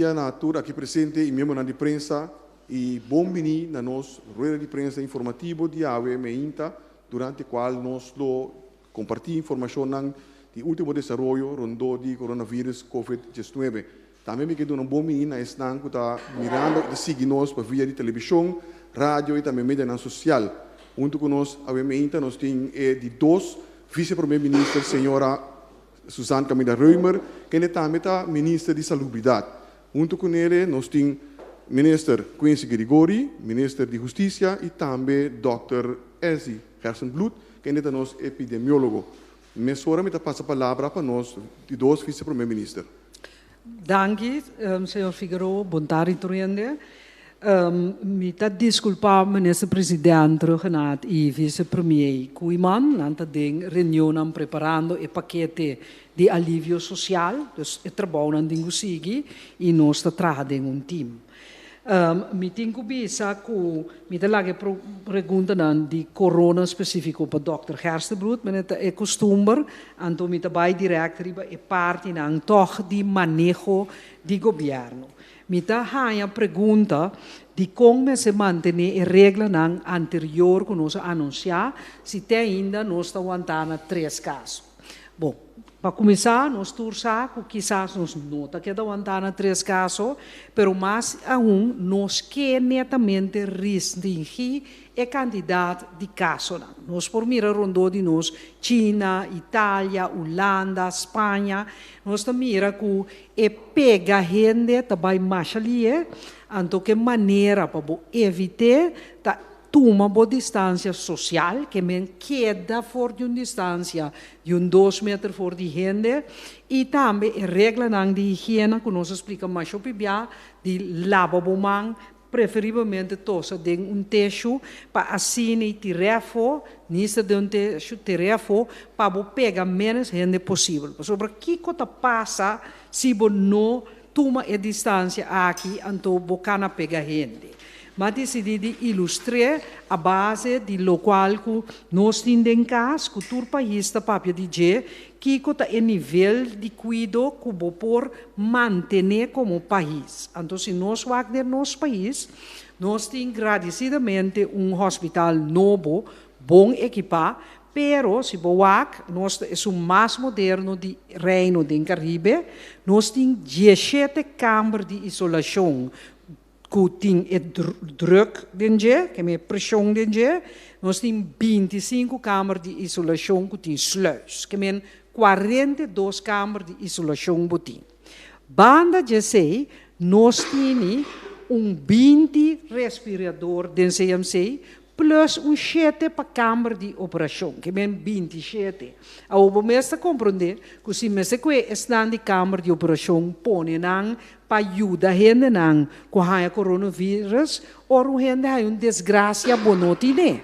dia na tour aqui presente e membro de prensa e bom vini na nos rueda de prensa informativo de AWE Meinta durante qual nós lo compartilhamos informação de último desenvolvimento rondo de coronavírus COVID-19. Também me quedo um bom vini na estan que está mirando de seguir nós por via de televisão, rádio e também mídia social. Junto com nós, AWE Meinta, nós temos de dois vice-primeiro-ministros, senhora Susana Camila Reumer, que é também a ministra de Salubridade. Junto com ele, nós temos o ministro Quincy Grigori, ministro de Justiça e também Dr. Elsie Gersenblut, que é nosso epidemiólogo. Mas agora me passa a palavra para nós, de dois vice-primeiro-ministros. Danke, senhor Figueiredo, boa tarde, Truende. Me está desculpa, ministro presidente, Renato e vice-premier Kuiman, nanta den reunião preparando o paquete de alívio social, dus o trabalho não consegui e nós está trabalhando time. Me tenho bisa que me dá lage pergunta de corona específico para Dr. Gerstenblut, mas é costume, então me vai direto e parte não toch de manejo de governo. Me dá a pergunta de como se mantém a regra anterior que nós anunciar, se tem ainda nós está aguentando 3 casos. Bom, para começar, nós torçamos que quizás nós nota que aguentando 3 casos, pero mais aún nós que netamente restringir a quantidade de casos. Nós por mirar rondou de nós, China, Itália, Holanda, Espanha, nós também mira que pega gente também mais ali, então que maneira para evitar toma boa distância social, que men queda fora de uma distância de 2 metros fora de gente, e também a regra de higiene, que nós explicamos mais sobre de lavar a mão, preferivelmente tosa de teixo, para assim tirar fora, nisso de teixo tirar fora, para pegar menos gente possível. Sobre o que passa se você não toma a distância aqui, então você não pega gente. Mas decidi ilustrar a base de lo qual nós temos em casa, que todo país está para dizer que o nível de cuidado que vou por manter como país. Então, se nós vamos no nosso país, nós temos agradecidamente hospital novo, bom equipado, pero se vamos, nós é o mais moderno de Reino do Caribe, nós temos 17 câmaras de isolação, que tem druk dentro, que é pressão dentro, nós temos 25 câmaras de isolação que tem sluis, que é 42 câmaras de isolação que tem. Banda de sei, nós temos 20 respirador dentro do CMC, plus 7 para câmara de operação, que é 27. A obra compreender que se você está na câmara de operação, põe para ajudar a gente com o coronavírus, ou a gente tem uma desgraça bonita.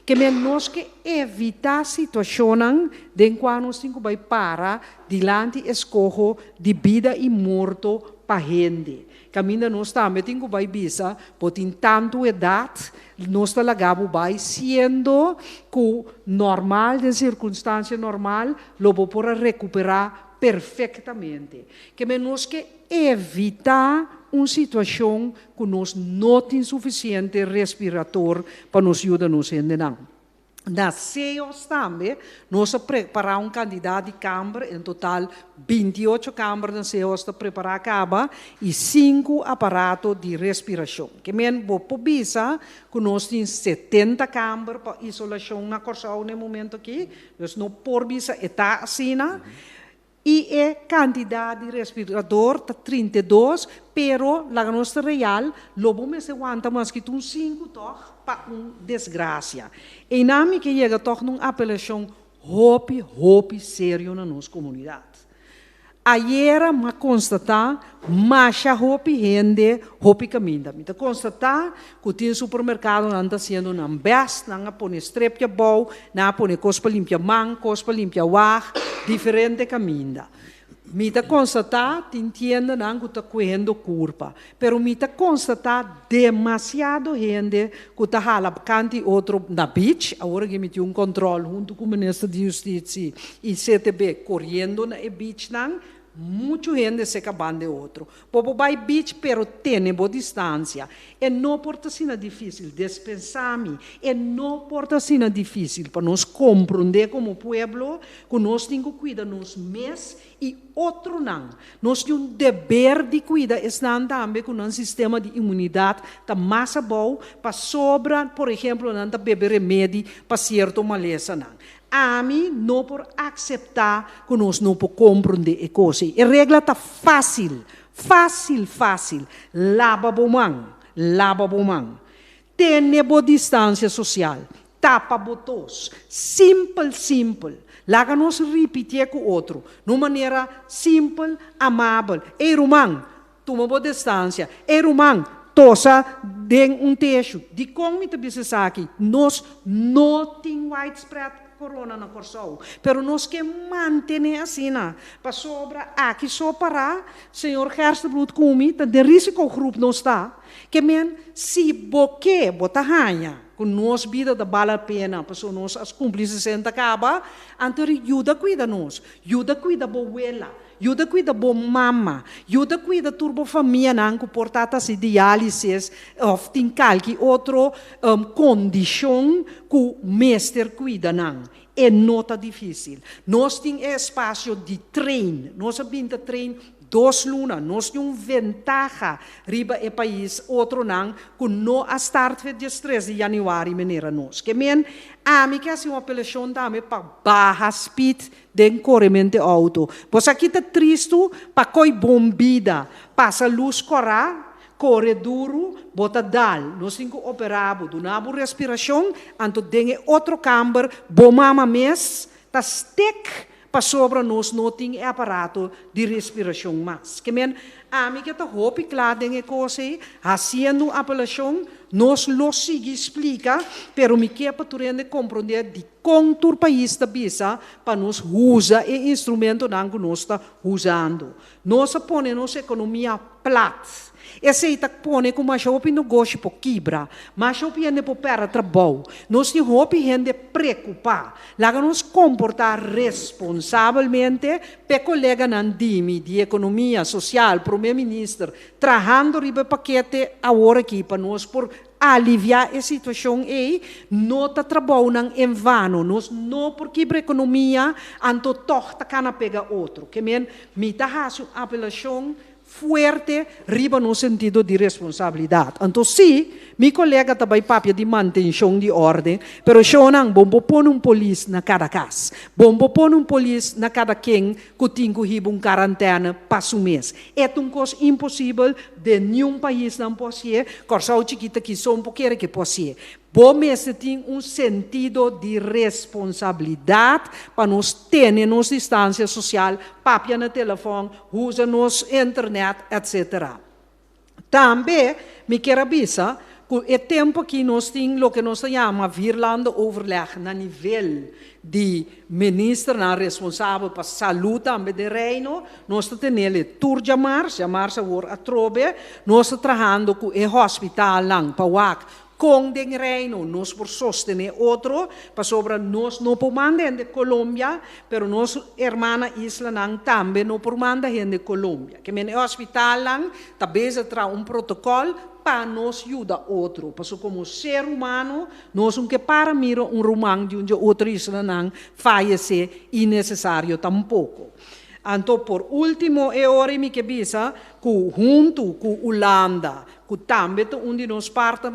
Que nós que evitar a situação de quando nós temos que parar diante do escorro de vida e morto para a gente. Caminho nós também temos que bisa, porque em tanto idade, nós estamos sendo que normal, de circunstância normal, logo para recuperar perfeitamente. Que nós que evitar uma situação que nós não temos suficiente respirador para nos ajudar a nos entender. Na CEOs também, nós preparamos um candidato de câmara, em total 28 câmaras na CEOs para preparar a caba e 5 aparatos de respiração. Que men vou publicar que nós temos 70 câmaras para isolação na Corsal no momento aqui, nós não por bisa está assim, e a quantidade de respirador está 32, pero la nossa real, logo me se aguenta mais que 5 para uma desgraça. E na minha que chega toch numa apelação hope sério na nossa comunidade. Ayer me constatar, mais hope gente, hope caminha. Me constatar que tem supermercado não está sendo não best, não põe strep bom, não põe cospa limpia man, cospa limpia war, diferente caminha. Me constatar, entende não que está correndo curva, pero me constatar demasiado gente que está halando canto outro na beach, agora que me tem controle junto com o ministro de Justiça e CTB correndo na beach não. muita gente se acabando de outro. Popo vai beach, pero tem boa distância. E não porta sina difícil dispensar-me. E não porta sina difícil para nós compreender como pueblo, que nós temos que cuidar nos mês e outro não. Nós temos um dever de cuidar, estão também com um sistema de imunidade tá mais bom para sobra, por exemplo, não tá beber remédio para certo maleza não. A mim não por aceitar que nós não podemos compreender a coisa. A regra está fácil. Lava a mão. Tenha boa distância social. Tapa botos. Simple. Laga nós repetir com o outro. De uma maneira simples, amável. Irmão, toma boa distância. Irmão, tosa den texto. De como te precisa aqui? Nós não temos widespread corona na Corsol, pero nós que manter assim, para sobra aqui só para senhor Gerstebloed comi, de risco grupo não está, que men se boque bota ranha, com nós vida da bala a pena, para nós as cúmplices senta acaba, antes ajuda cuida bo abuela, ajuda cuida bo mama, ajuda cuida turbo família não que portata se diálisis, of tem qualquer outro condição que o mestre cuida não. É nota difícil. Nós temos espaço de treino. Nós temos treino 2 lunas. Nós temos ventaja riba e país outro não, que não a start de 3 de janeiro maneira nós. Que men a mim que assim uma apelação também para barra speed de corrimento auto. Pois aqui está triste para coi bombida, passa luz correr. Corre duro, bota dal. Nós temos que operar, donamos respiração, anto dengue outro câmara, bomama mes, tá stick, para sobra nós não tem aparato de respiração mais. Que men, a mim que tá hopi claro dengue coisa, fazendo apelação, nós lo sigue explica, pero me quer para tu rende compreender de contour país da bisa para nós usar o instrumento não que nós está usando. Nós põe nossa economia plata. Esse está põe como a shopping no gosto por quebra, mas shopping é por perder trabalho. Nós temos shopping é preocupar, lá nos comportar responsavelmente, pe colega Nandimi de economia social, primeiro-ministro, trabalhando riba paquete agora aqui para nós por aliviar a situação e não está trabalhando em vano, nós não por quebra economia, anto torta cana pega outro, que me está fazendo apelação fuerte, riba no sentido de responsabilidade. Então, sim, meu colega também papia de manutenção de ordem, pero siya nang bombo pon polis na cada casa. Bombo pon polis na cada quem que tem que hibong quarentena para um mês. É uma coisa impossível de nenhum país não pode, corsau chiquita que só um pouquinho que pode. Bom mês tem sentido de responsabilidade para nós ter nossa distância social, papia no telefone, usa nossa internet, etc. Também, me quero avisar, que é tempo que nós temos o que nós chamamos Virlanda overleg na nível de ministro responsável para a saúde também do reino, nós temos o tour de março a trobe, nós estamos trabalhando com o hospital lang, para o com den reino, nós por sostener outro, para sobre nós não por mandar de Colômbia, pero nossa irmã isla nang também não por mandar de Colômbia. Que men hospital lang, talvez tra protocolo para nos ajudar outro, porque como ser humano, nós não que para mira romano de outra isla nang fallecer innecessário tampouco. Então, por último, é hora me que bisa, que junto com Holanda, que também onde nós partem,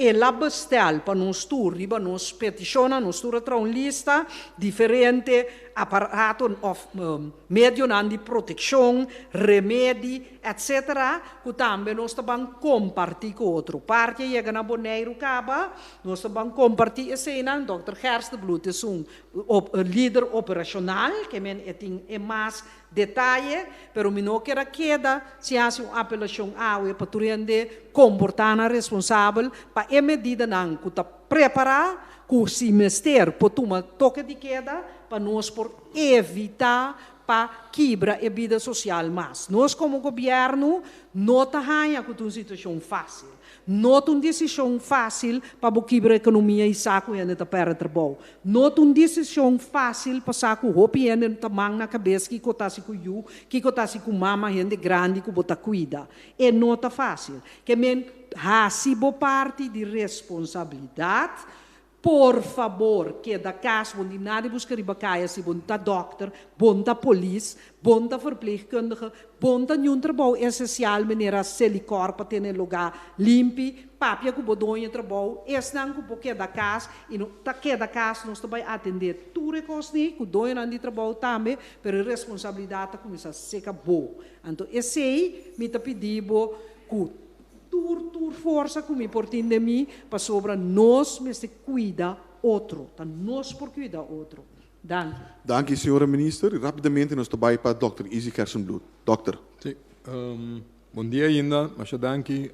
ela bestel para nós tour, riba nós peticiona, nós tour tra lista diferente aparato of medio de proteção, remédio, etc. Que também nós também compartilhar com outro. Parte chega na Bonaire Caba, nós também compartilhar esse não, Dr. Gerstebloed é líder operacional, que é mais detalhe, pero me não quer queda se há uma apelação ao para turende comportar responsável para a medida não que está preparar que se mester por tomar toque de queda para nós por evitar para quebrar a vida social mais. Nós, como governo, não estamos com uma situação fácil. Não é uma decisão fácil para quebrar a economia e saco ainda para perder trabalho. Não é uma decisão fácil para saco roupa e ainda tamanho na cabeça que cotasse com you, que cotasse com mama ainda grande que botar cuida. E não é fácil. Que men hasibo parte de responsabilidade. Por favor, que da casa onde nada busca ribacaia, se bonta doctor, bonta polícia, bonta verpleegkundige, bonta nenhum trabalho essencial, maneira selicor para ter um lugar limpo, papia que bodonha trabalho, esse não que porque da casa e não tá que da casa nós também atender tudo recurso nem que doia não de trabalho também, pero responsabilidade começa a ser boa. Então esse aí me tá pedindo que tur força como importante de mim para sobre nós mas cuida outro, tá nós por cuidar outro. Dank. Dank, senhora minister. Rapidamente nós também para Dr. Izzy Kersenbloed. Doctor. Sim. Bom dia ainda, mas danke.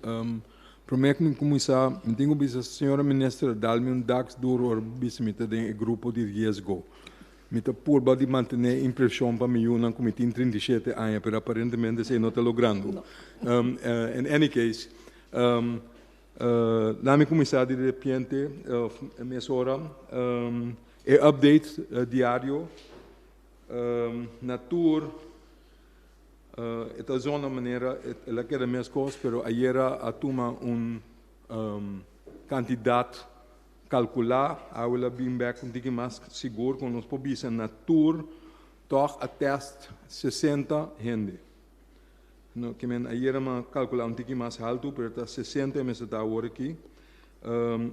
Prometo-me começar, me tenho visto a senhora ministra dar-me dags duro bismita de grupo de riesgo. Me tá purba de manter a impressão para mim não como tem 37 anos, pero aparentemente se não está logrando. In any case, Nami começar de repente, minha hora, update diário, na tour, esta zona maneira, ela quer a mesma coisa, pero ayer a toma candidato calcular, a ela bem back um pouco mais seguro, com nós podemos na tour, toch a teste 60 gente. No, que men ayer ma calcular um pouco mais alto, pero está 60 mas está agora aqui.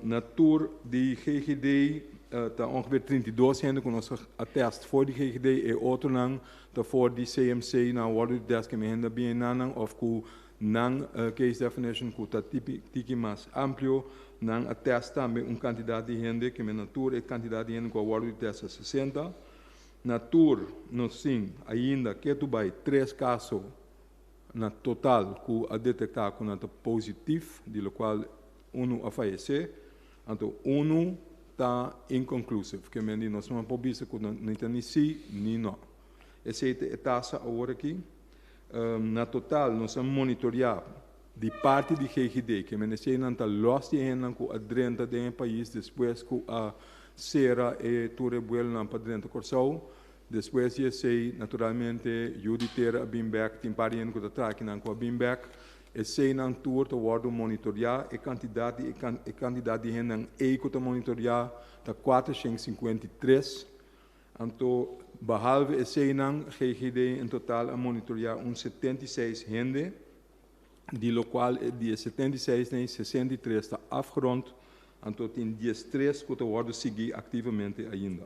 Na tour de GGD está ongeveer 32 gente com nosso teste voor de GGD e outro não está voor de CMC na hora de que me ainda bem não of com não case definition com está tipo mais amplo não teste também quantidade de gente que me na tour é quantidade de gente com a hora de teste 60. Na tour no sim ainda que tu vai 3 casos na total que a detectar com nota positivo, de lo qual a falecer, então está inconclusive, que me nós não podemos dizer que não tem nem sim nem não. Essa é a taxa agora aqui. Na total nós vamos monitorar de parte de GGD, que me dizer não está los de gente que adrenta do país depois que a serra e tudo rebuelo para dentro do Corsau. Depois eu sei, naturalmente, eu de ter a BIMBEC, tem parente que está aqui com a BIMBEC, e sei não tour to word monitorar e quantidade de gente que está monitorar está 453. Então, behalve e sei não GGD em total a monitorar 76 gente, de lo qual de 76 nem 63 está afgerond, então tem 13 que está word seguir ativamente ainda.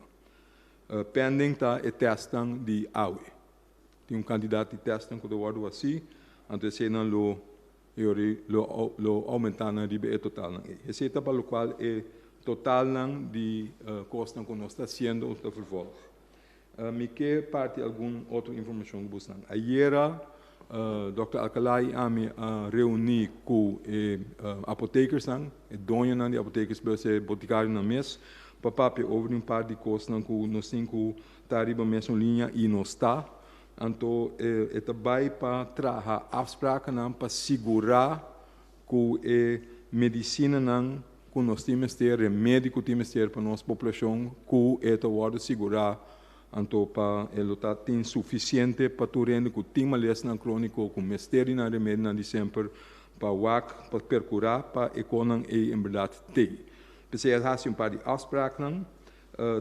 Pending está a testing de AUE. Tem candidato de testing que eu assim, então se não lo aumentar na riba total. Esse é para o qual é total de custo que nós está sendo o vervolg. Me quer parte alguma outra informação que você ayer Dr. Alcalay me reuni com apotekers e dona de apotekers para boticário na mês. Papai over par de coisas que nós temos tarifa mesmo linha e não está. Então, é também para trazer afspraken para segurar que a medicina que nós temos ter, remédio que temos ter para nossa população, que é para segurar. Então, para ele tem suficiente para tu render que tem uma lesão crônica, com mistério na remédio na dezembro, para percurar, para economia em verdade ter. Precies had je een paar afspraken,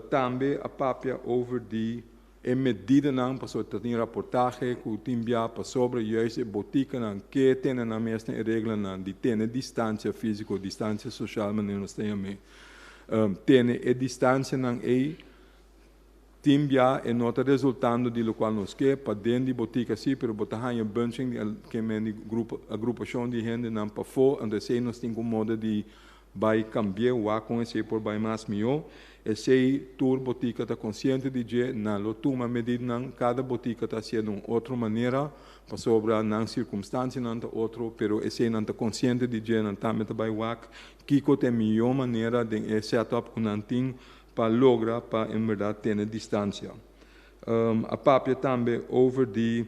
também a papia over die medida não passou a ter reportagem que o time já passou sobre juist botica não que tem na mesma regra não de ter distância física, distância social, mas não tem a me tem a distância não é time já é nota resultando de lo qual nos quer para dentro de botica sim, pero botar em bunching que me grupo agrupação de gente não para fora, então se nós tem como modo de vai cambiar o com esse por vai mais melhor. Esse tour botica está consciente de que na lotuma medida não cada botica está sendo de outra maneira para sobre não circunstância não outro, pero esse não está consciente de que não está met vai que tem melhor maneira de setup que não tem para lograr para em verdade ter distância. A papia também over die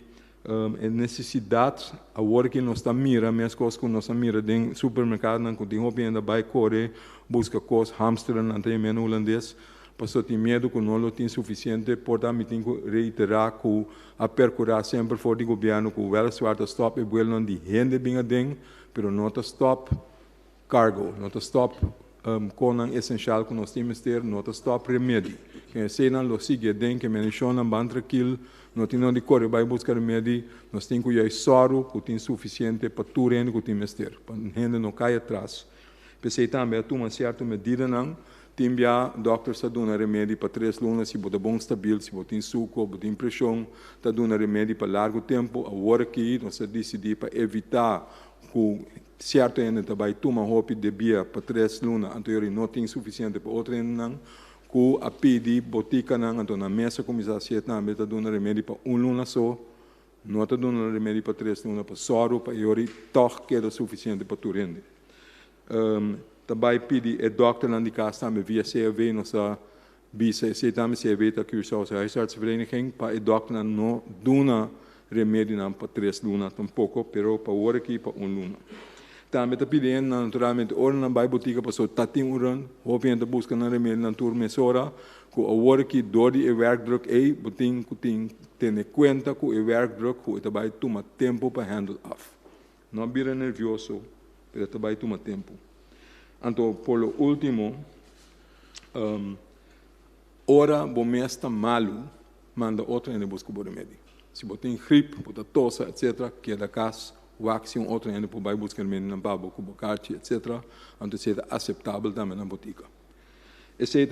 necessidade, a hora que nós está mira, mesmo coisas que nós mira dentro do supermercado, não tem roupa ainda vai correr, busca coisas, hamster, não tem menos holandês, passou tem medo que não tem suficiente, portanto, tem que reiterar que a percurar sempre for o governo que o wel zwarte stop e wel die hende binga ding, pero não está stop cargo, não está stop konan essencial que nós temos ter, não está stop remédio. Que se não lo sigue ding, que meniciona bantra kill, não tem onde correr vai buscar remédio, nós temos que ir soro, que tem suficiente para tudo que temos ter, para hende não cair atrás. Pensei também a tomar certa medida não. Timbia, doctor está dando remédio para 3 lunas, se você bom stabil, se você tem suco, você tem pressão, está dando remédio para largo tempo. Agora que nós decidimos para evitar que certo ainda também toma roupa de bia para 3 lunas, anterior não tem suficiente para outra ainda não, que a pedir botica não, então na mesa começar a ser também está dando remédio para 1 luna só, não está dando remédio para 3 lunas, para soro, para iori, toch queda suficiente para tu rende. Também pedi a doctor na casa também via CAV nossa bisa se também CAV da Curaçao huisartsvereniging para a doctor não dona remédio não para 3 lunas tampouco, pero para hora aqui para 1 luna. Também tá pedindo naturalmente hora na vai botica para só tatim uran, hopendo buscar na remédio na turma sora, que a hora aqui dor de werkdruk ei, botin que tem conta que o werkdruk que também toma tempo para handle off. Não vira nervioso, pero também toma tempo. Então, por lo último, ora bom está malo, manda outro ainda busca o remédio. Se você tem gripe, você tosse, etc., que é da casa, o action outro ainda vai buscar remédio na babo, com bocarte, etc., então é aceitável também na botica. Esse é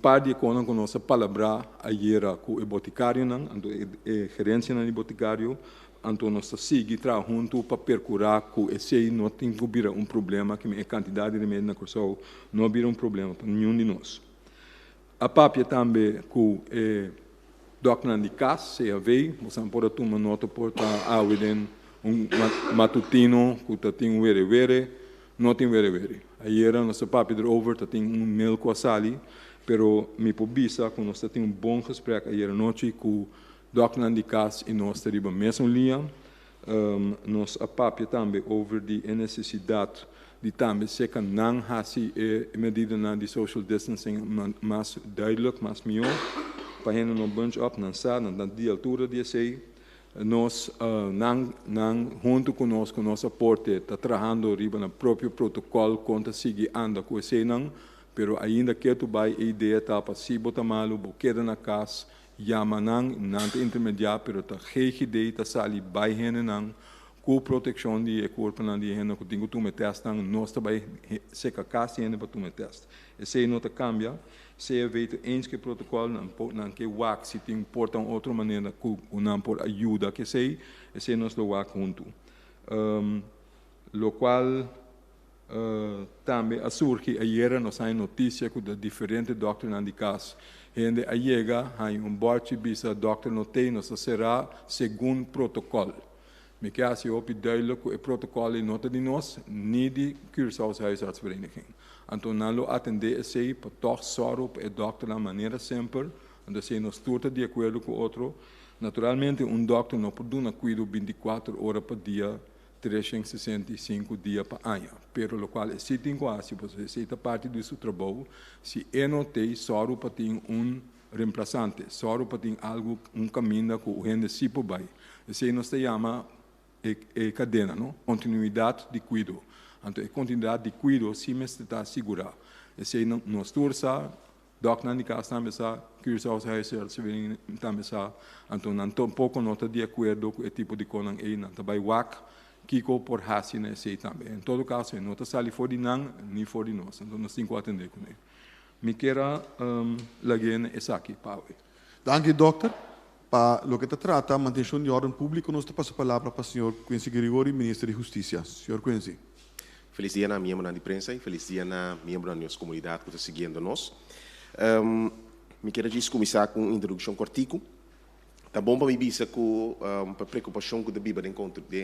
par de coisas que nós palavra ayer com o boticário, então a gerência no boticário, então nós seguimos junto para percurar que esse não tem que vir problema, que a quantidade de remédio na Curaçao não vira problema para nenhum de nós. A papia também que o doctor de casa, CAV, você pode tomar nota por estar matutino, que tem vere, não tem vere. Ayer nossa papia de over, tem mail com a sali, pero me pobisa que nós temos bom gesprek ayer noite com doctor de casa e nós temos a mesma linha. Nós a papia também over a necessidade de também ser que não hasi medida de social distancing mais duidelijk, mais melhor, para gente não bunch up, não sabe, não de altura de sei, nós junto conosco nosso aporte está trabalhando riba no próprio protocolo contra seguir anda com esse não, pero ainda que tu vai a ideia tá para se botar malo, boqueira na casa Yamanang, não intermediário, pero tá GGD, tá sali by henenang, com proteção de corpo na de hena, que tem que tu me testar, nós também se cacase hena para tu me testa. Esse não tá cambia, se evita eens que protocolo não que WAC se tem portam outra maneira que o não por ajuda que sei, esse nós do WAC junto. Lo qual também surge ayer nós há notícia que da diferente doctor na de casa gente chega a bote bisa doctor não tem nossa será segundo protocolo. Me quer se op duidelijk o protocolo e nota de nós nem de Curaçao huisartsvereniging. Então não lo atender esse para toch soro para doctor na maneira sempre, onde se nos turta de acordo com outro. Naturalmente doctor não pode dar cuidado 24 horas por dia, 365 dias por ano. Pero lo qual se tem quase, você se está parte do seu trabalho, se não tem soro para ter reemplazante, soro para ter algo, caminho que o gente se pode vai. Esse não se chama cadena, não? Continuidade de cuidado. Então, a continuidade de cuidado se me está segura. Esse não esturça, doctor na casa também está, Curaçao huisartsvereniging também está. Então, não tampouco não está de acordo com o tipo de coisa aí, não está vai WAC, Kiko por hasi nesse também. Em todo caso, não está sali for de não, nem for de nós. Então, nós temos que atender com ele. Me quero lagene essa aqui, Paulo. Danke, doctor. Para lo que se trata, mantenção de ordem público, nós passo a palavra para o senhor Quincy Gregori, ministro de Justiça. Senhor Quincy. Feliz dia na membro da prensa e feliz dia na membro da nossa comunidade que está seguindo nós. Me quero começar com uma introdução cortico. Tá bom para me dizer que a preocupação que deve haver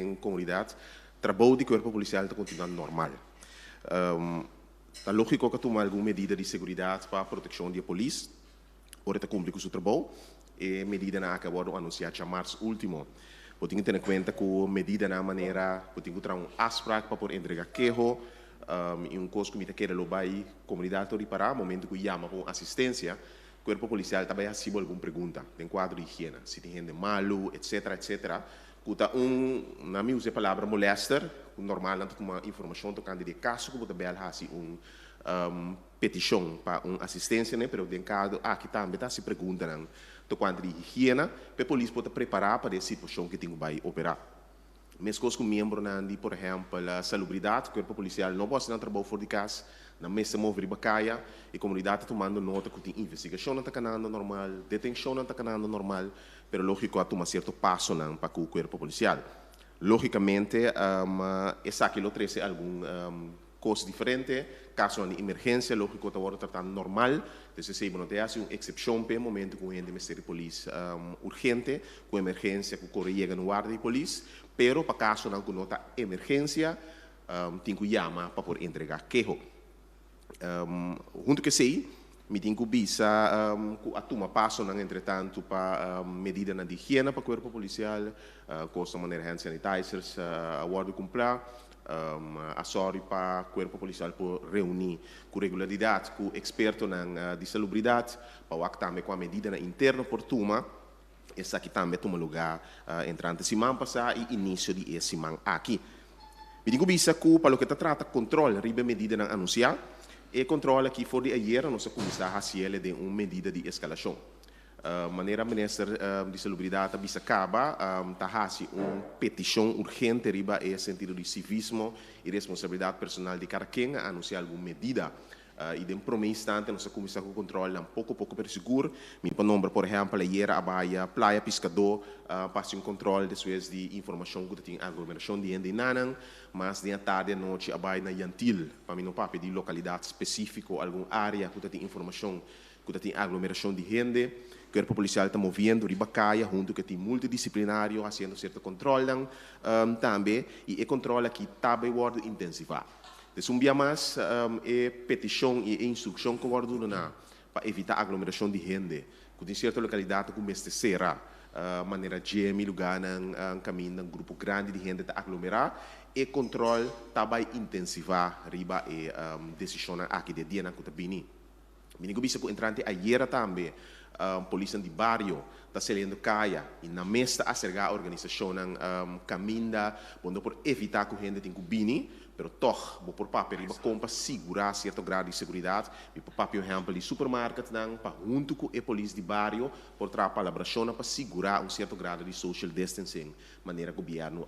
em comunidade, o trabalho do corpo policial está continuando normal. É lógico que tomar alguma medida de segurança para a proteção da polícia, ora está cumprindo o seu trabalho, e medida na acabou anunciada em março último. Potinho ter em conta que medida na maneira, potinho ter afspraak para por entregar queijo, e coisa que me quer levar a comunidade de parar, momento que chama por assistência, o corpo policial também recebe alguma pergunta, tem quadro de higiene, se tem gente malo, etc, etc. Kuta na minha usa a palavra molester, normal não tem uma informação tocante de caso que também há petição para uma assistência, né? Pero tem caso aqui também tá se pergunta não tocante de higiene, para a polícia pode preparar para essa situação que tem que vai operar. Mesmo coisa com membro de, por exemplo, a salubridade, o corpo policial não pode não trabalhar fora de casa, na mesa mover bacaia, e a comunidade tomando nota que tem investigação não está canando normal, detenção não está canando normal, pero lógico há tomar certo passo não para o corpo policial. Logicamente, essa aqui lo trece algum coisa diferente, caso de emergência, lógico está agora tratando normal, então se não tem uma exceção para o momento que o gente ministério de polícia urgente, com emergência, com correia no guarda de polícia, pero para caso não nota emergência, tem que chamar para por entregar queijo. Junto que sei, me tenho que bisa a tomar passo não entretanto para medida na higiene para o corpo policial, costa maneira hand sanitizers, a guarda comprar, a sorry para o corpo policial por reunir com regularidade com experto na de salubridade, para o também com a medida interna por toma. Essa aqui também toma lugar entrante semana passada e início de essa semana aqui. Me digo bisa que para o que trata controle, riba medida não anunciar, e controle aqui for de ayer nós começar a fazer de uma medida de escalação. Maneira minister de salubridade bisa acaba tá hasi petição urgente riba e sentido de civismo e responsabilidade personal de cada quem anunciar alguma medida. E de primeiro instante nós começamos com o controle pouco a pouco per seguro. Me nome, por exemplo, ayer a Baia Playa Pescador passa um controle depois de informação que tem aglomeração de gente nanang, mas de tarde e noite a Baia na Yantil, para mim não papo de localidade específica, alguma área que tem informação que tem aglomeração de gente. O corpo policial está movendo ribacaia junto que tem multidisciplinário fazendo certo controle também e o controle aqui também vai intensivar. Então, um dia mais, petição e instrução que guardo para evitar aglomeração de gente. Que em certa localidade como este será, maneira de lugar no caminho, um grupo grande de gente a aglomerar, e controle também intensivar riba e decisão aqui de dia na Cotabini. Me digo que entrante ayer também, polícia de barrio está saindo caia e na mesa a sergar a organização caminha, por evitar que a gente tenha que bini, pero toch, por papel, riba compra segurar certo grado de segurança, e por papel, exemplo, de supermercado, para junto com a polícia de barrio, por trapar a laboração para segurar certo grado de social distancing, maneira que o governo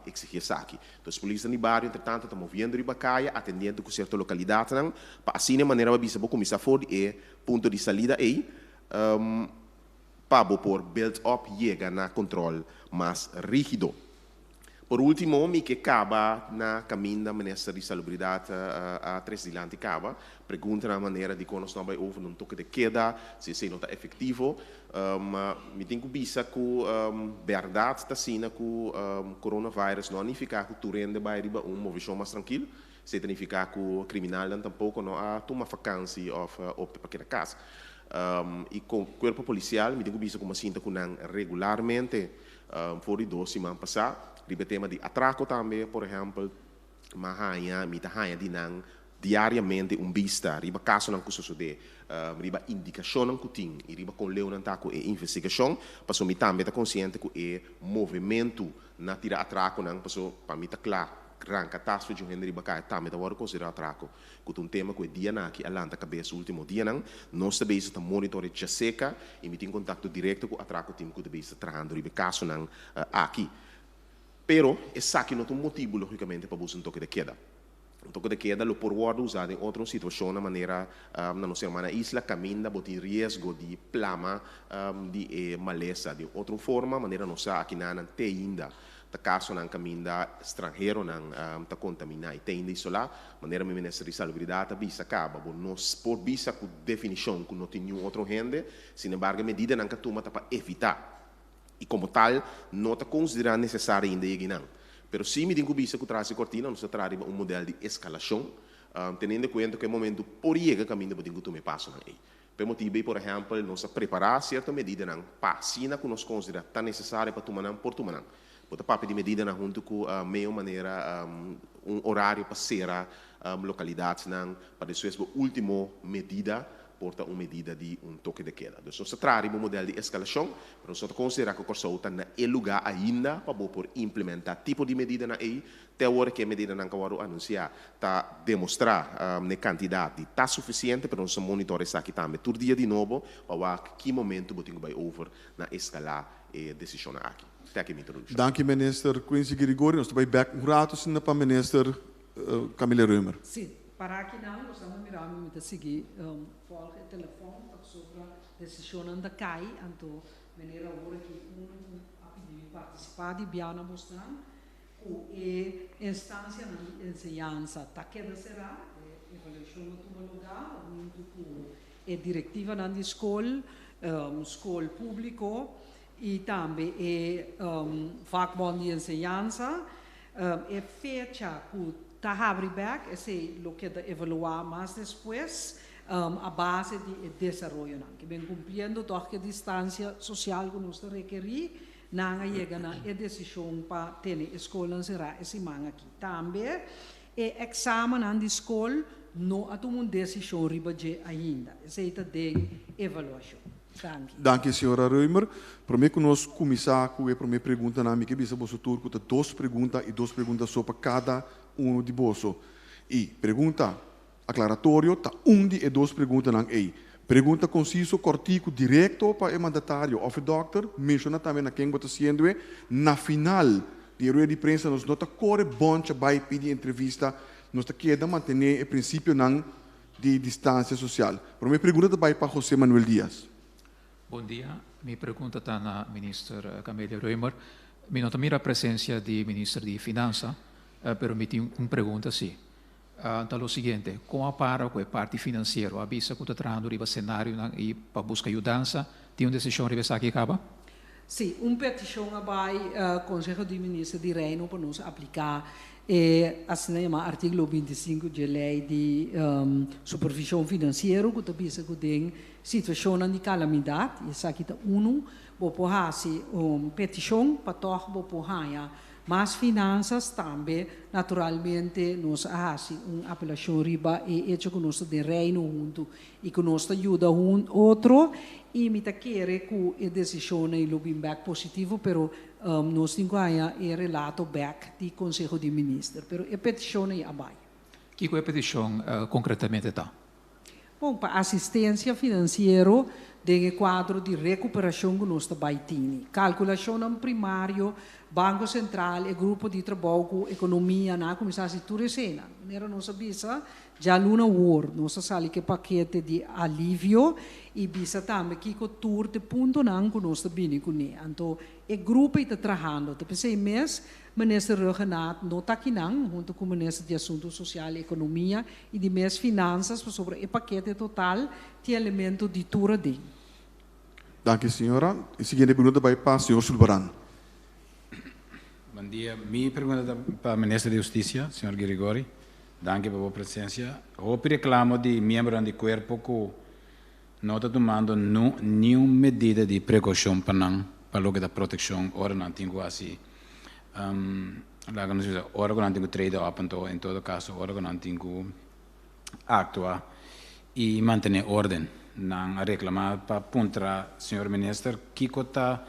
exigir isso aqui. Então, a polícia de barrio, entretanto, está movendo riba caia, atendendo com certa localidade, para assim, de maneira que vou começar a for e ponto de salida aí, para por build-up chega na controle mais rígido. Por último, me que acaba na caminho da Ministério de Salubridade a 3 de lante acaba, pergunta na maneira de quando nós não vai houve um toque de queda, se não está efetivo, me tenho que bisa que verdade está sendo que o coronavírus não significa que o rende vai riba movimento mais tranquilo, significa que o criminal tampouco não há uma vacância ou para aquela casa. E com o corpo policial, me tenho que bisa como sinta que não regularmente, fora de 2 semanas passadas, riba tema de atraco também, por exemplo, mahanya, mitahanya dinang diariamente vista, riba caso não sucede, riba indicação não kuting, e riba com leu não tá com investigação, passou mi também tá consciente que o movimento na tira atraco não passou para mim tá claro, gran catástrofe de um riba cai também tá agora considerar atraco, que um tema que dia na que alanta cabeça último dia não, nós também está monitorando já seca e me tem contato direto com o atraco time que também está trarando riba caso não aqui. Pero, esse aqui não tem motivo, logicamente, para buscar um toque de queda. Um toque de queda, lo por guarda usado em outra situação, na maneira, na nossa irmã isla, caminha, botar risco de plama, de maleza, de outra forma, maneira nossa aqui não tem ainda, da caso não caminha estrangeiro, não está contaminado, e tem ainda isso lá, maneira me ministra de salubridade, bisa acaba, nós por bisa com definição, que não tem nenhum outro rende, sin embargo, a medida não que toma para evitar. E como tal, não está considerado necessário ainda ir não. Pero se me digo que traz a cortina, nós trazemos modelo de escalação, tendo em conta que o momento por ir caminho para que me passo aí. Per motivo, por exemplo, nós preparar certa medida para sina que nós consideramos tão necessária para tomar por tomar. Bota papo de medida junto com a meia maneira horário para ser localidades para depois a última medida porta uma medida de toque de queda. Então, nós trazemos um modelo de escalação, mas nós consideramos que o corso está no lugar ainda para poder implementar tipo de medida na aí, até a hora que a medida não acabou anunciar, está demonstrar a quantidade está suficiente para nós monitorar aqui também, todo dia de novo, para ver que momento botinho vai over na escalar e decisão aqui. Até aqui me introduzo. Dank u, minister Quincy Grigori. Nós estamos back um rato para minister Camila Reumer. Sim, para aqui não, nós estamos mirando a seguir folga e telefone sobre a decisão da CAI, então, maneira agora que a pedir participar de Biana mostrando, e instância de ensinança, tá que será, avaliação do lugar, muito a diretiva na escola, escola pública, e também vakbond de ensinança, e fecha que está abrindo, esse lo que evaluar mais depois, a base de desenvolvimento, que vem cumprindo toda a distância social que nós requerimos, não chega na decisão para ter escola será esse man aqui. Também, o exame na escola não há uma decisão riba ainda, esse é de avaliação. Dank u, senhora Reumer. Para mim, que nós começar com a primeira pergunta, na minha cabeça, você turco, tem duas perguntas sobre cada um de bolso. E pergunta aclaratório, tá de duas perguntas na aí. Pergunta conciso, cortico, direto para o mandatário of the doctor, menciona também na quem está sendo na final de rueda de prensa, nós não está corre bom para pedir entrevista, nós está querendo manter o princípio de distância social. Para mim, pergunta vai para José Manuel Dias. Bom dia, minha pergunta está na ministra Camila Reumer. Me nota a presença do ministro de Finanças, pero me tem uma pergunta assim. Então, o seguinte, com a parte financeira, a visa que está trazendo o cenário e para buscar ajuda, tem uma decisão de aqui acaba? Sim, uma petição vai Conselho de Ministros de Reino para nos aplicar assim o artigo 25 da lei de supervisão financeira, que está visa que tem situação de calamidade, isso aqui está vou pôr petição para todos vou mas finanças também, naturalmente, nós fazemos uma apelação riba e hecho que nós de reino junto e que nós ajuda um outro e me tá querer que a decisão é lobbying back positivo, pero nós temos o relato back do Conselho de Ministros, pero a petição é abaixo. Que a petição concretamente está? Bom, para assistência financeira, tem quadro de recuperação que nós estamos tendo. Calculação primário, Banco Central e Grupo de Trabalho com Economia na Comissão de Turismo. Nera nós sabemos, já luna war, nós sabemos que paquete de alívio e bisa também que o tour de ponto não que nós estamos com ele. Então, o grupo está trabalhando. Depois de mês, minister Renato não está aqui não, junto com o ministro de Assuntos Social e Economia e de mês Finanças sobre o paquete total de elemento de tour de. Dank u, senhora. A seguinte pergunta vai para o senhor Sulbaran. Bom dia. Minha pergunta para o ministro da Justiça, senhor Grigori. Danke pela sua presença. Eu reclamo de membro do corpo que não está tomando nenhuma medida de precaução para o que da proteção, ora não tenho assim, ora não tenho trade up, em todo caso, ora não tenho actuar e manter ordem. Não reclamar para contra senhor ministro que está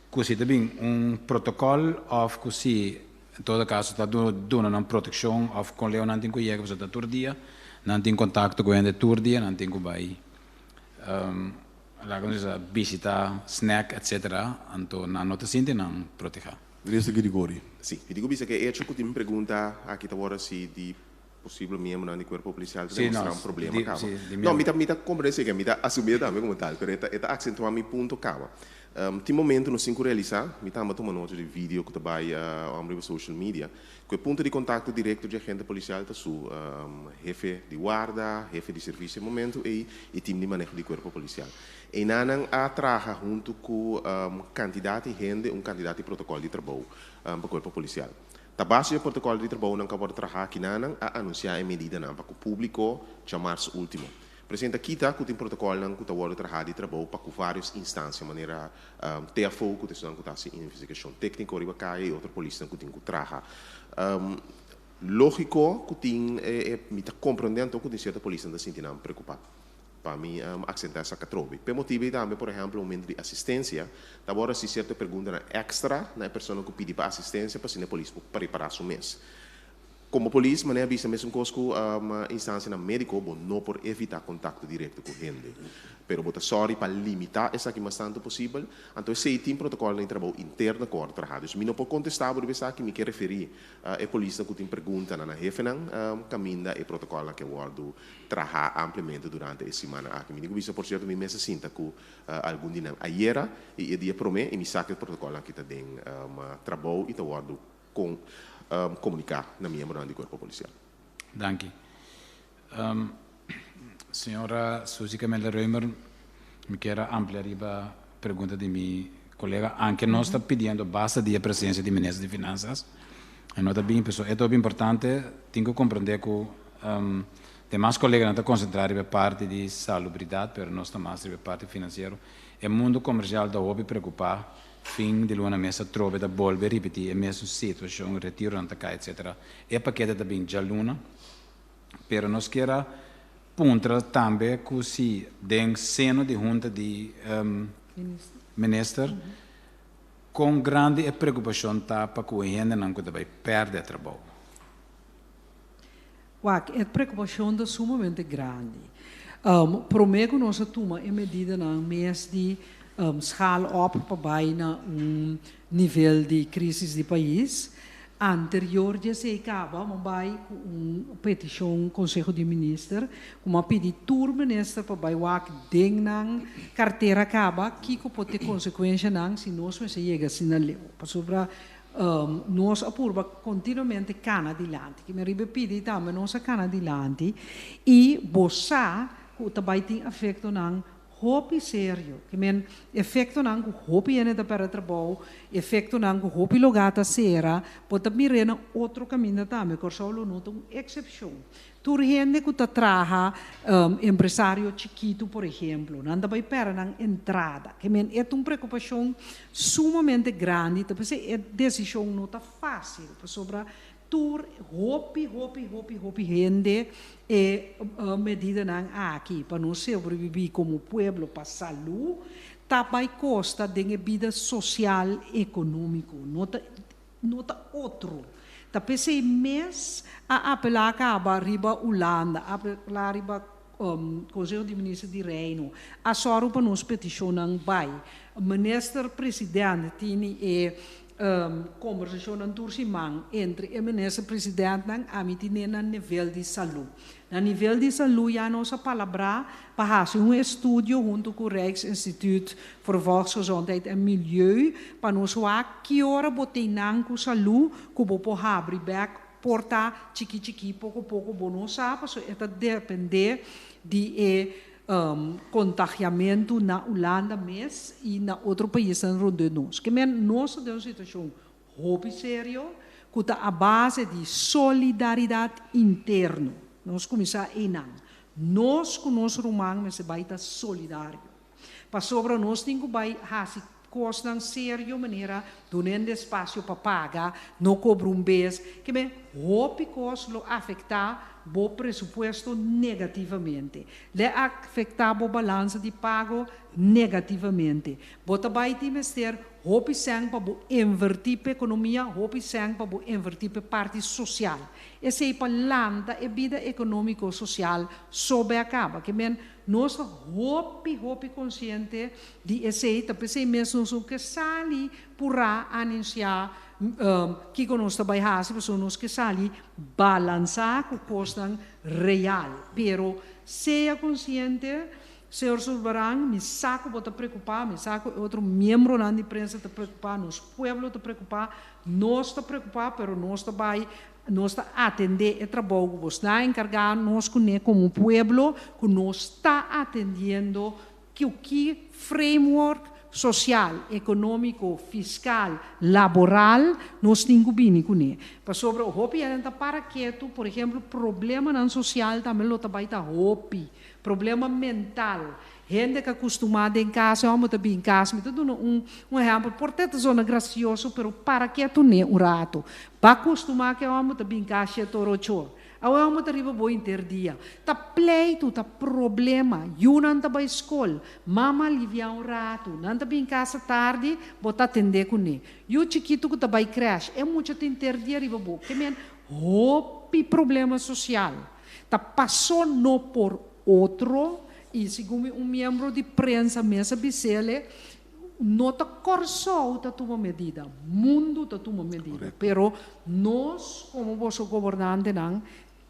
così também protocolo of così in todo caso está dando uma proteção of com leo não tem que ir para o tour dia não tem contato com ele tour dia não tem que vai lá quando se visita snack etc então não te sente não proteger. Ministro Grigori. Sim, eu digo que é que eu me pergunta aqui agora se de possível membro do corpo policial tem um problema não me tá compreender que me tá assumir também como tal, pero está acentuar meu ponto cava. Tem momento no cinco realizar, me tá tomando nota de vídeo que tá vai ao social media, que o ponto de contato direto de agente policial tá su jefe de guarda, jefe de serviço no momento e time de manejo do corpo policial. E nanan a trabalha junto com candidato de gente, candidato de protocolo de trabalho para o corpo policial. A base do protocolo de trabalho não acabou de trabalhar aqui a anunciar a medida para o público de março último. Presidente, kita que tem protocolo não que está agora trabalhar de trabalho para várias instâncias, maneira TFO que está em investigação técnica, ou e outra polícia que tem que trabalhar. Lógico que tem me está compreendendo que tem certa polícia que se sente preocupada. Para mim, acrescentar essa catrobe. Por motivo também, por exemplo, um momento de assistência, agora se certa pergunta extra na pessoa que pede para assistência para a polícia preparar o mês. Como polícia, maneira vista mesmo que uma instância na médico, bom, não por evitar contato direto com gente, pero bota sorry para limitar essa que mais tanto possível. Então, se tem protocolo de trabalho interno com o trabalho, me não pode contestar por isso que me quer referir a polícia que tem pergunta na jefe caminho e protocolo que eu trabalhar amplamente durante a semana. Que me digo isso por certo, me mesa sinta que algum dia ayer e dia promê e me saque o protocolo que está tem trabalho e tá guardo com comunicar na minha morada de corpo policial. Dank u. Senhora Suzy Camila Reumer, me quero ampliar a pergunta de meu colega. Anche nós está pedindo basta de presença de ministro de Finanças. E nós também, pessoal, é muito importante, tenho que compreender que demais colegas não estão concentrados na parte de salubridade, mas nós estamos na parte financeira. O mundo comercial está muito preocupado. Fim de luna mesa trove da volver repetir a mesma situação, retiro não cai, etc. É paquete também já luna, pero nós queremos pontra também que se den seno de junta de ministro com grande preocupação tá para que o gente não vai perder trabalho. A preocupação é sumamente grande. Promego nossa turma é medida na mês de schaal op para bijna nível de crise do país. Anterior já se acaba, mas petição Conselho de Ministros, uma peditura ministro para baixar deng nang carteira acaba, que pode ter consequência nang se nós não chega assim na lei. Para nós apurba continuamente cana adiante, que me repete também nossa cana adiante e bossa que também tem efeito nang hopi sério, que men efeito não hopi ene da para trabalho, efeito não hopi logata sera, pode mirena outro caminho também, que só lo nota uma exceção. Tu gente que tá traha empresário chiquito, por exemplo, não dá para per na entrada, que men é uma preocupação sumamente grande, então é decisão não tá fácil, sobre tur hopi gente e medida não aqui para nós sobreviver como povo para saúde também costa de vida social e econômico nota outro tá pensei mês a apelar acaba riba Holanda apelar riba Conselho de Ministros de Reino a soro para nós peticionam vai ministro presidente tinha conversação na Turcimang entre o ministro-presidente e a mitine na nível de saúde. Na nível de saúde, a nossa palavra para fazer estudo junto com o Rijksinstituut voor Volksgezondheid en Milieu para nós ver que hora botei na saúde que vou por abrir porta chiqui pouco bom sabe, so это depender de contagiamento na Holanda mesmo e na outro país onde nós. Que nós temos uma situação muito séria, que está à base de solidariedade interna. Nós começamos a enang. Nós com nosso romano, mas vai estar solidário. Para sobre nós temos que fazer coisas sério maneira, donando espaço para pagar, não cobrar beijo, que hope coisas afetar o presupuesto negativamente. Le afetar o balanço de pago negativamente. Bota vai ter hope sang para invertir a economia, hope sang para invertir a parte social. Esse é para landa a vida econômica social sobe acaba. Que nós hope consciente de esse também mesmo que sali para anunciar que nós também fazemos nós que sali balançar com custo real. Pero seja consciente, senhor Soberano, me saco para preocupar, me saco outro membro da imprensa te preocupar, nos pueblo te preocupar, nós te preocupar, pero nós também nós está atender o trabalho, nós está encarregado nós como pueblo, que nós está atendendo que framework social, econômico, fiscal, laboral, nós temos que ver. Para sobre o hopi, a gente para quieto, por exemplo, problema não social também lo também tá hopi, problema mental. Gente que acostumada em casa, vamos também em casa, me dando um exemplo, portanto, zona gracioso, pero para quieto nem um rato. Para acostumar que vamos também em casa, é torocho. Agora vamos arriba bom interdia. Tá pleito, tá problema. Eu não tá para escola. Mama aliviar um rato. Não tá em casa tarde, botar atender com ele. Eu chiquito que tá para crash. É muito te interdia arriba bom. Que men, hopi problema social. Tá passou no por outro e segundo um membro de prensa mesa bicele não está corso tá uma medida, mundo tá uma medida, pero nós como vosso governante não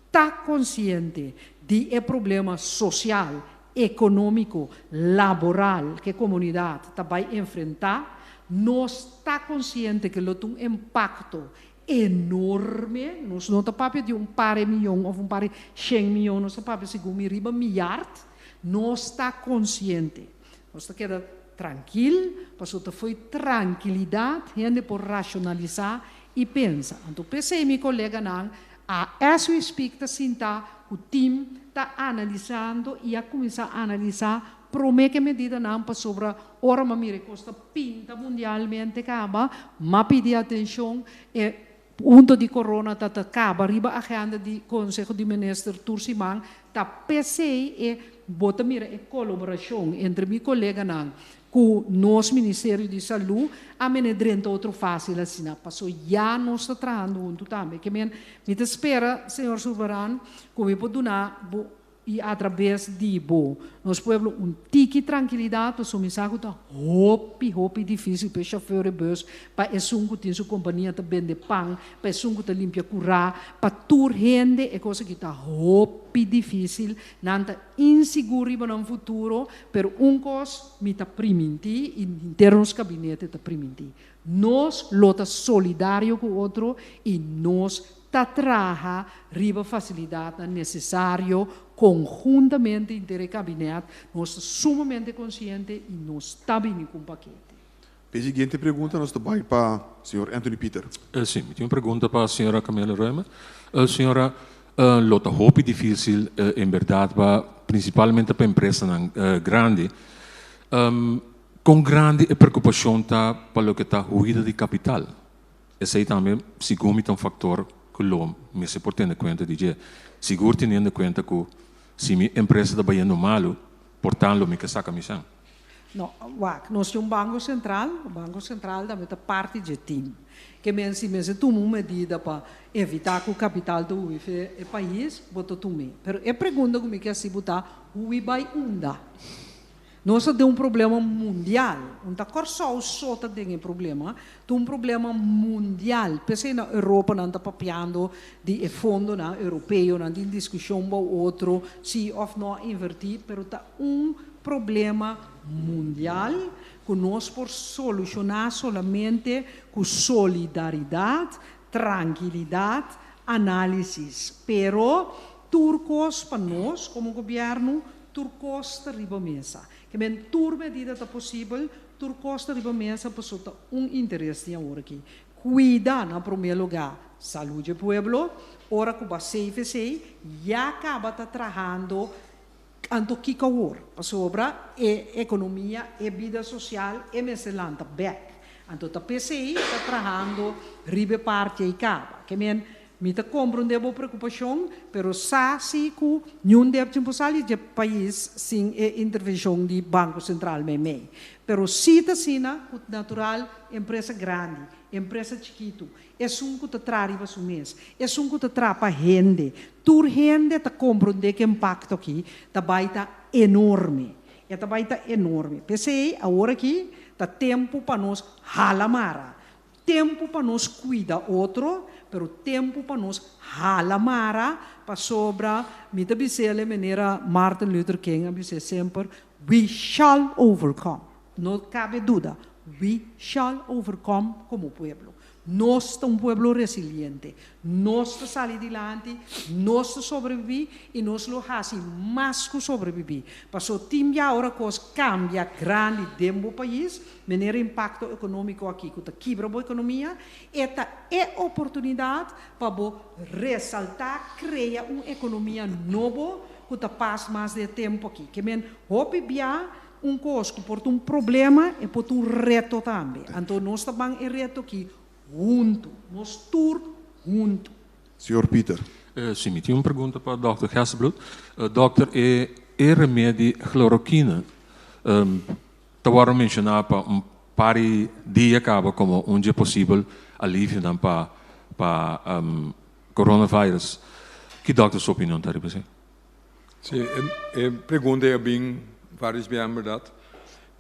está consciente de é problema social, econômico, laboral que a comunidade está vai enfrentar, nós está consciente que ele tem um impacto enorme, nós não está papel de par de milhão ou par de 100 milhões, nós está papel segundo riba miljard, nós está consciente, nós está queda tranquilo, passou foi tranquilidade, gente por racionalizar e pensa. Então pensei meu colega não, as we speak tá sinta o time está analisando e a começar a analisar promete que medida não para sobre ora mamire costa pinta mundialmente acaba, mas pedir atenção e punto de corona tá acaba riba a agenda de Conselho de Ministros Tursimang tá pensei e bota mira e colaboração entre meu colega não com nosso Ministério de Saúde, a menedrenta outro fácil assim, passou já nós está trabalhando junto também, que me espera, senhor soberano, como pode dar e através de nós pueblo tique tranquilidade, o sumisago tá hopi difícil para chauffeur de bus, para esungo tem sua companhia tá vende pão, para esungo tá limpia curar, para tur gente é coisa que tá hopi difícil, nanta inseguro para um futuro, pero cos me tá primiti em termos gabinete tá primiti. Nós lota solidário com o outro e nós tá traja riba facilidade necessário conjuntamente entre o gabinete, nós estamos sumamente conscientes e nós estamos bem com o paquete. A seguinte pergunta nós vai para o senhor Anthony Peter. Sim, tenho uma pergunta para a senhora Camila Reumer. Senhora, lota hopi difícil, em verdade, principalmente para a empresa grande, com grande preocupação tá para o que está ruído de capital. Esse aí também, segundo me, é um fator que me se pode ter em conta de seguro tendo em conta que se minha empresa está indo mal, portanto, me que saca a missão. Não, nós temos o Banco Central também é parte do time, que se toma uma medida para evitar que o capital do país bota tume. Mas a pergunta que me quer se botar, o vai unda. Nós temos problema mundial. Não está só tem problema. Tem problema mundial. Pensei na Europa não está papiando de fundo europeu, não tem discussão com outro, se ou não invertir, mas está problema mundial que nós por solucionar solamente com solidariedade, tranquilidade, análise. Pero turcos para nós, como governo, turcos está riba mesa. Que men tur medida está possível, turcos está riba mesa para soltar interesse de agora aqui. Cuida, na primeiro lugar, saúde do pueblo, ora que o safe sei, já acaba trabalhando anto que caur, para sobra economia e vida social e meselanta back. Anto ta PCI está trabalhando ribe parte e caba. Que men me está compreendendo a preocupação, pero se que não deve sair de país sem intervenção do Banco Central meme. Pero se está sina, natural, empresa grande, empresa chiquito, é que está trazendo para o mês, é que está trazendo para a gente. Tur gente está compreendendo que o impacto aqui está enorme. Está enorme. Pensei, agora aqui, está tempo para nós halamara. Tempo para nós cuidar outro, pero tempo para nós halamara para sobra, me tabicele maneira Martin Luther King, abise sempre, we shall overcome. Não cabe dúvida, we shall overcome como pueblo. nós somos um pueblo resiliente, nós saímos adiante, nós sobrevivemos e nós lo fazemos mais que sobreviver. Passou tempo agora que cambia grande dentro do país, maneira impacto econômico aqui, que quebra a economia, esta é a oportunidade para ressaltar, criar uma economia nova, que passa mais de tempo aqui. Que men hope bia coisa que porta problema e porta reto também. Então nós também é reto aqui junto, nós tour junto. Senhor Peter. Sim, me tinha uma pergunta para o Dr. Hesselbloed. Dokter, é remédio cloroquina? Estava mencionado para par de dias acaba como um dia possível alívio para coronavírus. Que doctor sua opinião está aí? Sim, pergunta é bem várias vezes, verdade.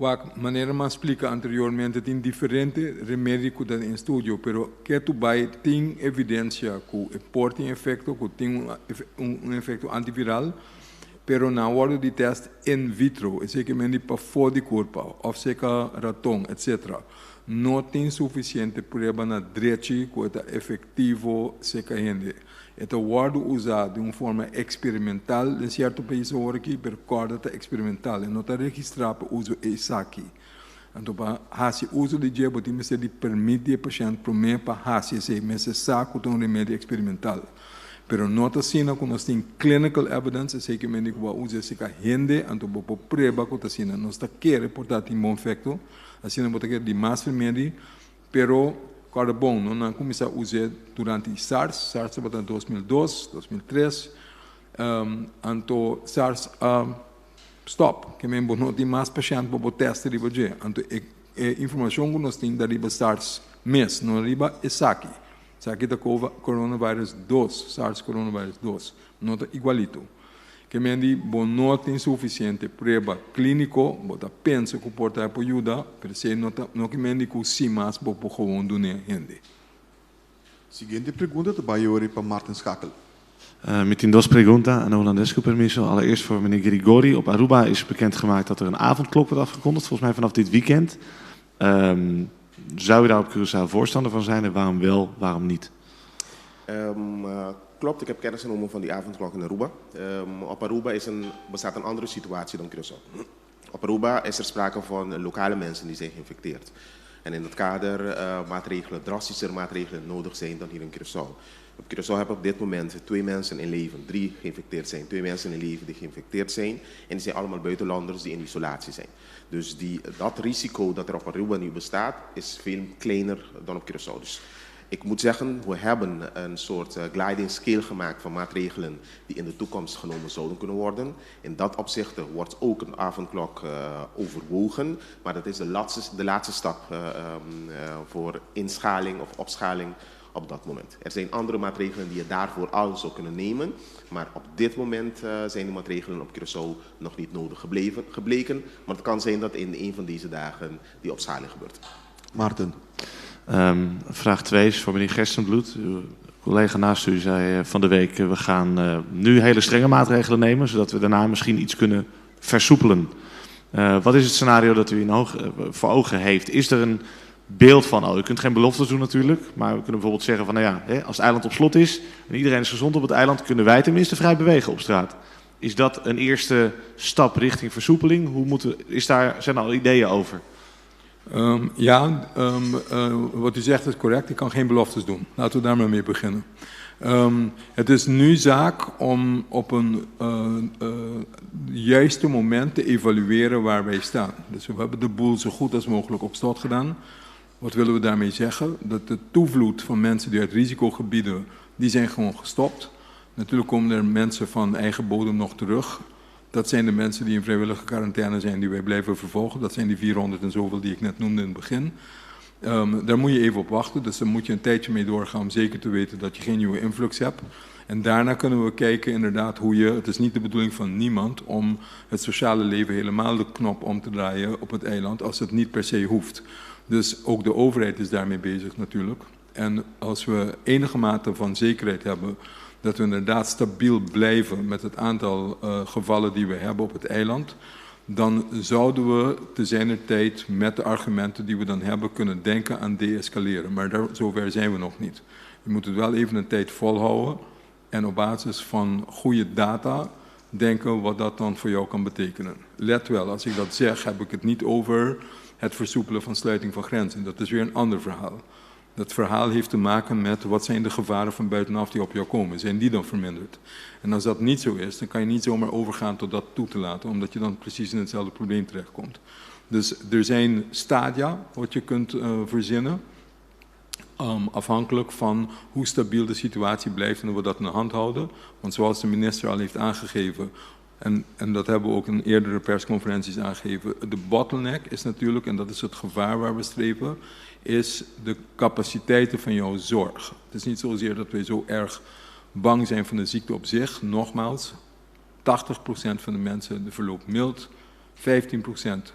A maneira mais explica anteriormente tem diferente remédio que em estúdio, pero que tu vai tem evidência que pode ter efeito, que tem um efeito antiviral, pero na hora de teste in vitro, é que me para fora de corpo, ou seja ratão, etc. Não tem suficiente prova na direita que é efetivo seca gente. Então, o guardo usado de uma forma experimental em certo país aqui, pero corda está experimental, não está registrado para uso aqui. Então, para fazer uso de gel, tem que ser permitir ao paciente primeiro para fazer esse necessário com um remédio experimental. Pero não está sendo que nós temos clinical evidence, sei que o médico vai usar esse gente, então para prova que está sendo, nós está querendo reportar um bom efeito, assim não pode querer de mais remédio, pero cara bom, não começou a usar durante SARS foi em 2002, 2003, então SARS stop, que mesmo não tem mais paciente para o teste de hoje, então a informação que nós temos da SARS mês, não arriba é aqui. Isso aqui da coronavírus 2, SARS coronavírus 2, não está igualito. Que mesmo não tem suficiente prova clínico, bota pensa que pode ajudar, mas se não que mesmo sim mais para o gewoon doen gente. Seguinte pergunta vai agora para Martin Schakel. Met die dos pregunta aan Holandescu permiso. Allereerst voor meneer Grigori. Op Aruba is bekendgemaakt dat er een avondklok wordt afgekondigd, volgens mij vanaf dit weekend. Zou u daar op Curaçao voorstander van zijn en waarom wel, waarom niet? Klopt, ik heb kennis genomen van die avondklok in Aruba. Op Aruba bestaat een andere situatie dan Curaçao. Op Aruba is er sprake van lokale mensen die zijn geïnfecteerd. En in het kader drastischer maatregelen nodig zijn dan hier in Curaçao. Op Curaçao hebben op dit moment 2 mensen in leven, 3 geïnfecteerd zijn. 2 mensen in leven die geïnfecteerd zijn. En die zijn allemaal buitenlanders die in isolatie zijn. Dus dat risico dat er op Aruba nu bestaat, is veel kleiner dan op Curaçao. Dus ik moet zeggen, we hebben een soort gliding scale gemaakt van maatregelen die in de toekomst genomen zouden kunnen worden. In dat opzicht wordt ook een avondklok overwogen, maar dat is de laatste stap voor inschaling of opschaling op dat moment. Er zijn andere maatregelen die je daarvoor al zou kunnen nemen, maar op dit moment zijn die maatregelen op Curaçao nog niet nodig gebleken. Maar het kan zijn dat in een van deze dagen die opschaling gebeurt. Maarten. Vraag 2 is voor meneer Gerstenbloed. Uw collega naast u zei van de week, we gaan nu hele strenge maatregelen nemen, zodat we daarna misschien iets kunnen versoepelen. Wat is het scenario dat u voor ogen heeft? Is er een beeld van, u kunt geen beloftes doen natuurlijk, maar we kunnen bijvoorbeeld zeggen van, nou ja, als het eiland op slot is en iedereen is gezond op het eiland, kunnen wij tenminste vrij bewegen op straat. Is dat een eerste stap richting versoepeling? Zijn er al ideeën over? Wat u zegt is correct. Ik kan geen beloftes doen. Laten we daar maar mee beginnen. Het is nu zaak om op een juiste moment te evalueren waar wij staan. Dus we hebben de boel zo goed als mogelijk op slot gedaan. Wat willen we daarmee zeggen? Dat de toevloed van mensen die uit risicogebieden, die zijn gewoon gestopt. Natuurlijk komen er mensen van eigen bodem nog terug. Dat zijn de mensen die in vrijwillige quarantaine zijn, die wij blijven vervolgen. Dat zijn die 400 en zoveel die ik net noemde in het begin. Daar moet je even op wachten, dus daar moet je een tijdje mee doorgaan om zeker te weten dat je geen nieuwe influx hebt. En daarna kunnen we kijken inderdaad het is niet de bedoeling van niemand om het sociale leven helemaal de knop om te draaien op het eiland als het niet per se hoeft. Dus ook de overheid is daarmee bezig natuurlijk. En als we enige mate van zekerheid hebben dat we inderdaad stabiel blijven met het aantal gevallen die we hebben op het eiland, dan zouden we te zijner tijd met de argumenten die we dan hebben kunnen denken aan de-escaleren. Maar zover zijn we nog niet. Je moet het wel even een tijd volhouden en op basis van goede data denken wat dat dan voor jou kan betekenen. Let wel, als ik dat zeg, heb ik het niet over het versoepelen van sluiting van grenzen. Dat is weer een ander verhaal. Dat verhaal heeft te maken met wat zijn de gevaren van buitenaf die op jou komen. Zijn die dan verminderd? En als dat niet zo is, dan kan je niet zomaar overgaan tot dat toe te laten, omdat je dan precies in hetzelfde probleem terechtkomt. Dus er zijn stadia wat je kunt verzinnen, afhankelijk van hoe stabiel de situatie blijft en hoe we dat in de hand houden. Want zoals de minister al heeft aangegeven, en dat hebben we ook in eerdere persconferenties aangegeven, de bottleneck is natuurlijk, en dat is het gevaar waar we streven, is de capaciteiten van jouw zorg. Het is niet zozeer dat wij zo erg bang zijn van de ziekte op zich. Nogmaals, 80% van de mensen verloopt mild, 15%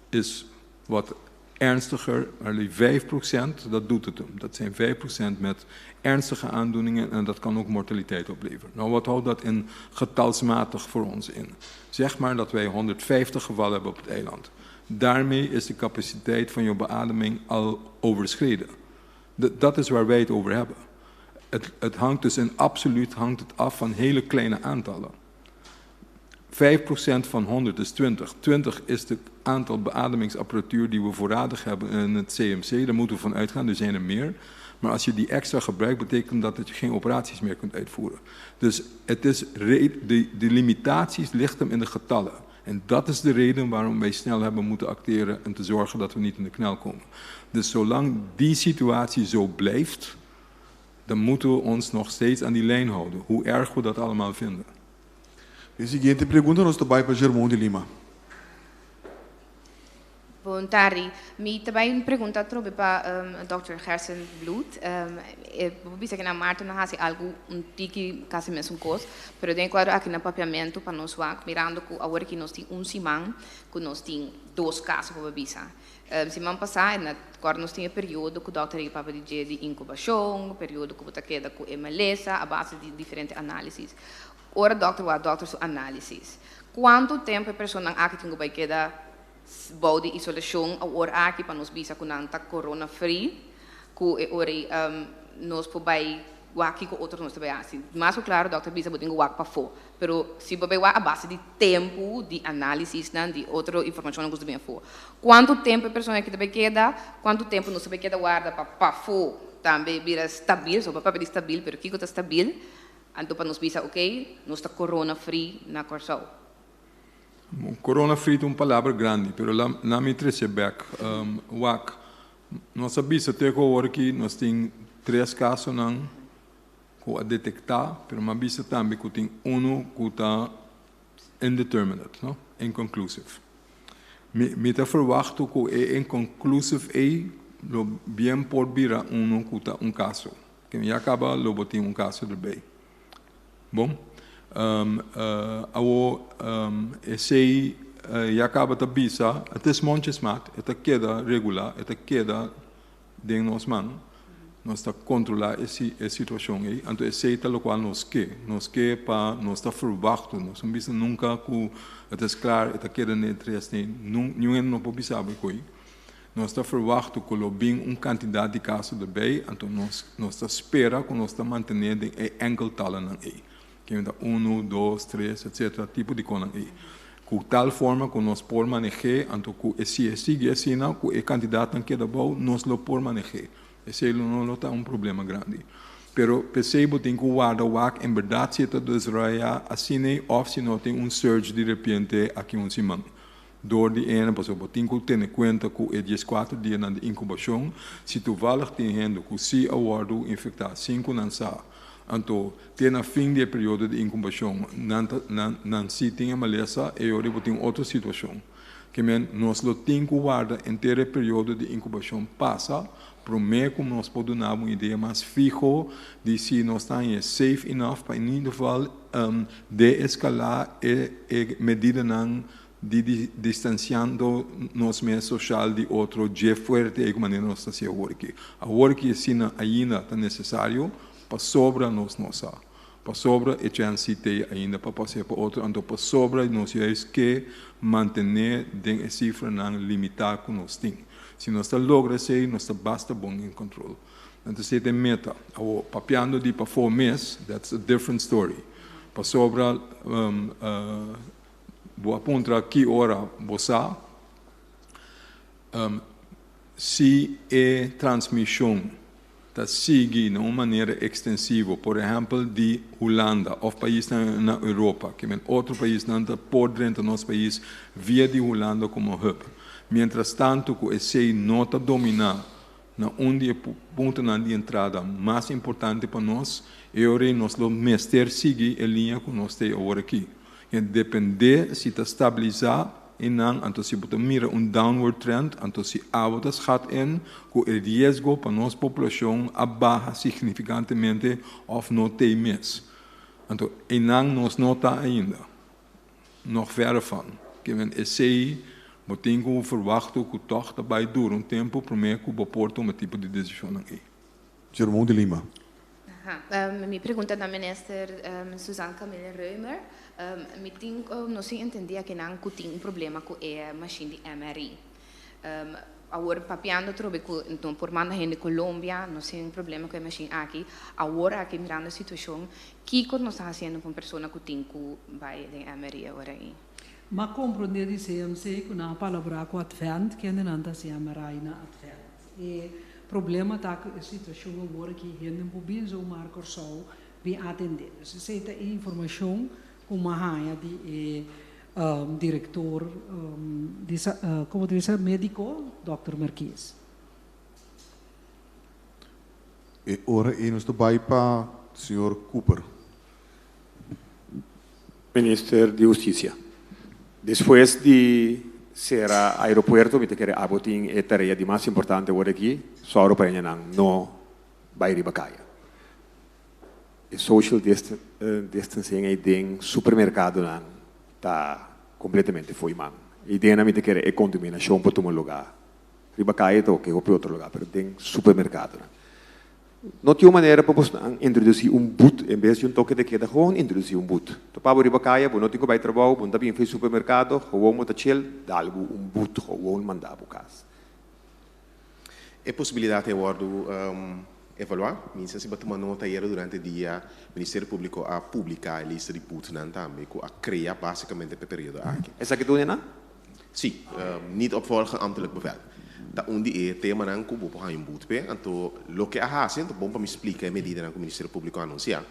is wat ernstiger, maar die 5%, dat doet het hem. Dat zijn 5% met ernstige aandoeningen en dat kan ook mortaliteit opleveren. Nou, wat houdt dat in getalsmatig voor ons in? Zeg maar dat wij 150 gevallen hebben op het eiland. Daarmee is de capaciteit van je beademing al overschreden. Dat is waar wij het over hebben. Het hangt dus in absoluut hangt het af van hele kleine aantallen. 5% van 100 is 20. 20 is het aantal beademingsapparatuur die we voorradig hebben in het CMC. Daar moeten we van uitgaan, er zijn er meer. Maar als je die extra gebruikt, betekent dat je geen operaties meer kunt uitvoeren. Dus het is de limitaties ligt hem in de getallen. En dat is de reden waarom wij snel hebben moeten acteren en te zorgen dat we niet in de knel komen. Dus zolang die situatie zo blijft, dan moeten we ons nog steeds aan die lijn houden. Hoe erg we dat allemaal vinden. A seguinte pergunta nós vai para Germão de Lima. Boa tarde. Me também pergunta para Dr. Gerson Bloed. Eu vi que na Marta não há algo tiki quase mesmo coisa, pero de acordo aqui no papiamento para nós mirando que agora que nós temos semana, que nós temos 2 casos para visa. Semana passada, agora nós temos período que o doutor ia para de incubação, período que você queda com MLS, a base de diferentes análises. Ora, doutor, sua análises. Quanto tempo a pessoa aqui tem que queda bouw de isolação agora aqui para nos bisa com nanta corona free, que ora nós pobai aqui com outros nós também assim. Mas claro, doutor bisa botinho wak para fora, pero se bobai a base de tempo de análise, não de outra informação não gosto bem fora. Quanto tempo a pessoa aqui também queda, quanto tempo nós também queda guarda para fora, também vira stabil, só para stabil, pero aqui que está stabil. Então, para nos bisa, ok, nós está corona-free na Corsão. Corona-free é uma palavra grande, pero na me trece back. Nós sabemos até que nós temos 3 casos não a detectar, pero mas bisa também que tem que está indeterminate, não? Inconclusive. Me está verwacht que é inconclusive lo bem por vira que está caso. Que já acaba lo botar caso erbij. Bom, esse já acaba de bisa, het is mondjesmaat, het queda regular, het queda de nos man, nós está controlar essa situação aí, então esse é o qual nós para nós está verwachten, nós não bisa nunca que het is claro, het queda entre este, ninguém não pode saber coi. Nós está verwachten que lo bem quantidade de casos erbij, então nós está espera que nós está mantendo enkeltallen aí. Que é 1, 2, 3, etc. tipo de coisa aí. Com tal forma que nós podemos manejar, então que se sigue assim, que a quantidade que é bom, nós lo podemos manejar. Esse não é problema grande. Pero percebo tem que guardar o em verdade se está desarrollado assim, ou se não tem surge de repente aqui semana. Door die ene, por exemplo, tem que ter em conta que é 14 dias na incubação, se toevallig tem gente que se awardo infectar 5 nansa. Então, tem a fim do período de incubação, não se tem a maleza, e agora tem outra situação. Que nós temos que guardar inteiro período de incubação passa, para mim, como nós podemos dar uma ideia mais fijo de se nós estamos safe enough para, em geval, de-escalar e medida de distanciando nos meios social de outro, de forte, de maneira nós estamos agora aqui. Agora que ainda é necessário, para sobra nossa. Para sobra, a chance tem ainda para passar para outro. Então, para sobra, nós temos que manter a cifra limitada que nós temos. Se nós logramos isso, nós basta bom em controle. Então, se tem meta, papiando de para 4 meses, that's a different story. Para sobra, vou apontar que hora você se a transmissão está seguindo de uma maneira extensiva, por exemplo, de Holanda, ou país na Europa, que é outro país não pode dentro do nosso país, via de Holanda como hub. Mientras tanto, que esse não está dominando na onde é ponto de entrada mais importante para nós, nós vamos ter seguir a linha que nós temos agora aqui. E depender se está estabilizado, então se você mira downward trend, então se altas gaat in, que o risco para nossa população abaixa significantemente ou não tem mais. Então, nós não está ainda, nog verre van. Esse mas tem que verwachten que toch daarbij door tempo para mim que o porto um tipo de decisão aqui. Germão de Lima. Minha pergunta da ministra Suzanne Camille Reumer. Não se entendia que não tinha problema com a machine de MRI. Agora, papiando, trobe que então por manda gente Colômbia, não tem problema com a machine aqui. Agora, aqui mirando a situação, que nós está fazendo com uma pessoa que tem que vai de MRI agora aí? Mas compreender de CMC que na palavra com advent que ainda não se MRI na advent. E problema tá que a situação agora que ainda não pode o marco só bem atender. Se você tem informação uma raia de diretor como diz médico, Dr. Marquês. E ora nós vai para o senhor Cooper. Ministro de Justiça. Depois de ser aeroporto, me quero abotin a tarefa de mais importante agora aqui, só a Europa não vai ribacaia. E social distancing é dentro supermercado não está completamente foi man. E dentro me quero a contaminação para tomar lugar. Ribacaia to que para outro lugar, mas dentro supermercado. Não tinha maneira para introduzir boot em vez de toque de queda, gewoon introduzir boot. To para ribacaia, não tinha que trabalhar, não tinha que supermercado, gewoon moet chill, dar algo boot, gewoon mandar para casa. É possibilidade agora evaluar, se você tomar nota aí durante o dia, o Ministério Público a publicar a lista de boot também, a criar basicamente para o período aqui. Essa que tu não? Sim, niet opvolgen ambtelijk bevel. Dat onde é tema não que vou pôr em boot pe, então o que a hace, então bom para me explicar a medida que o Ministério Público anuncia.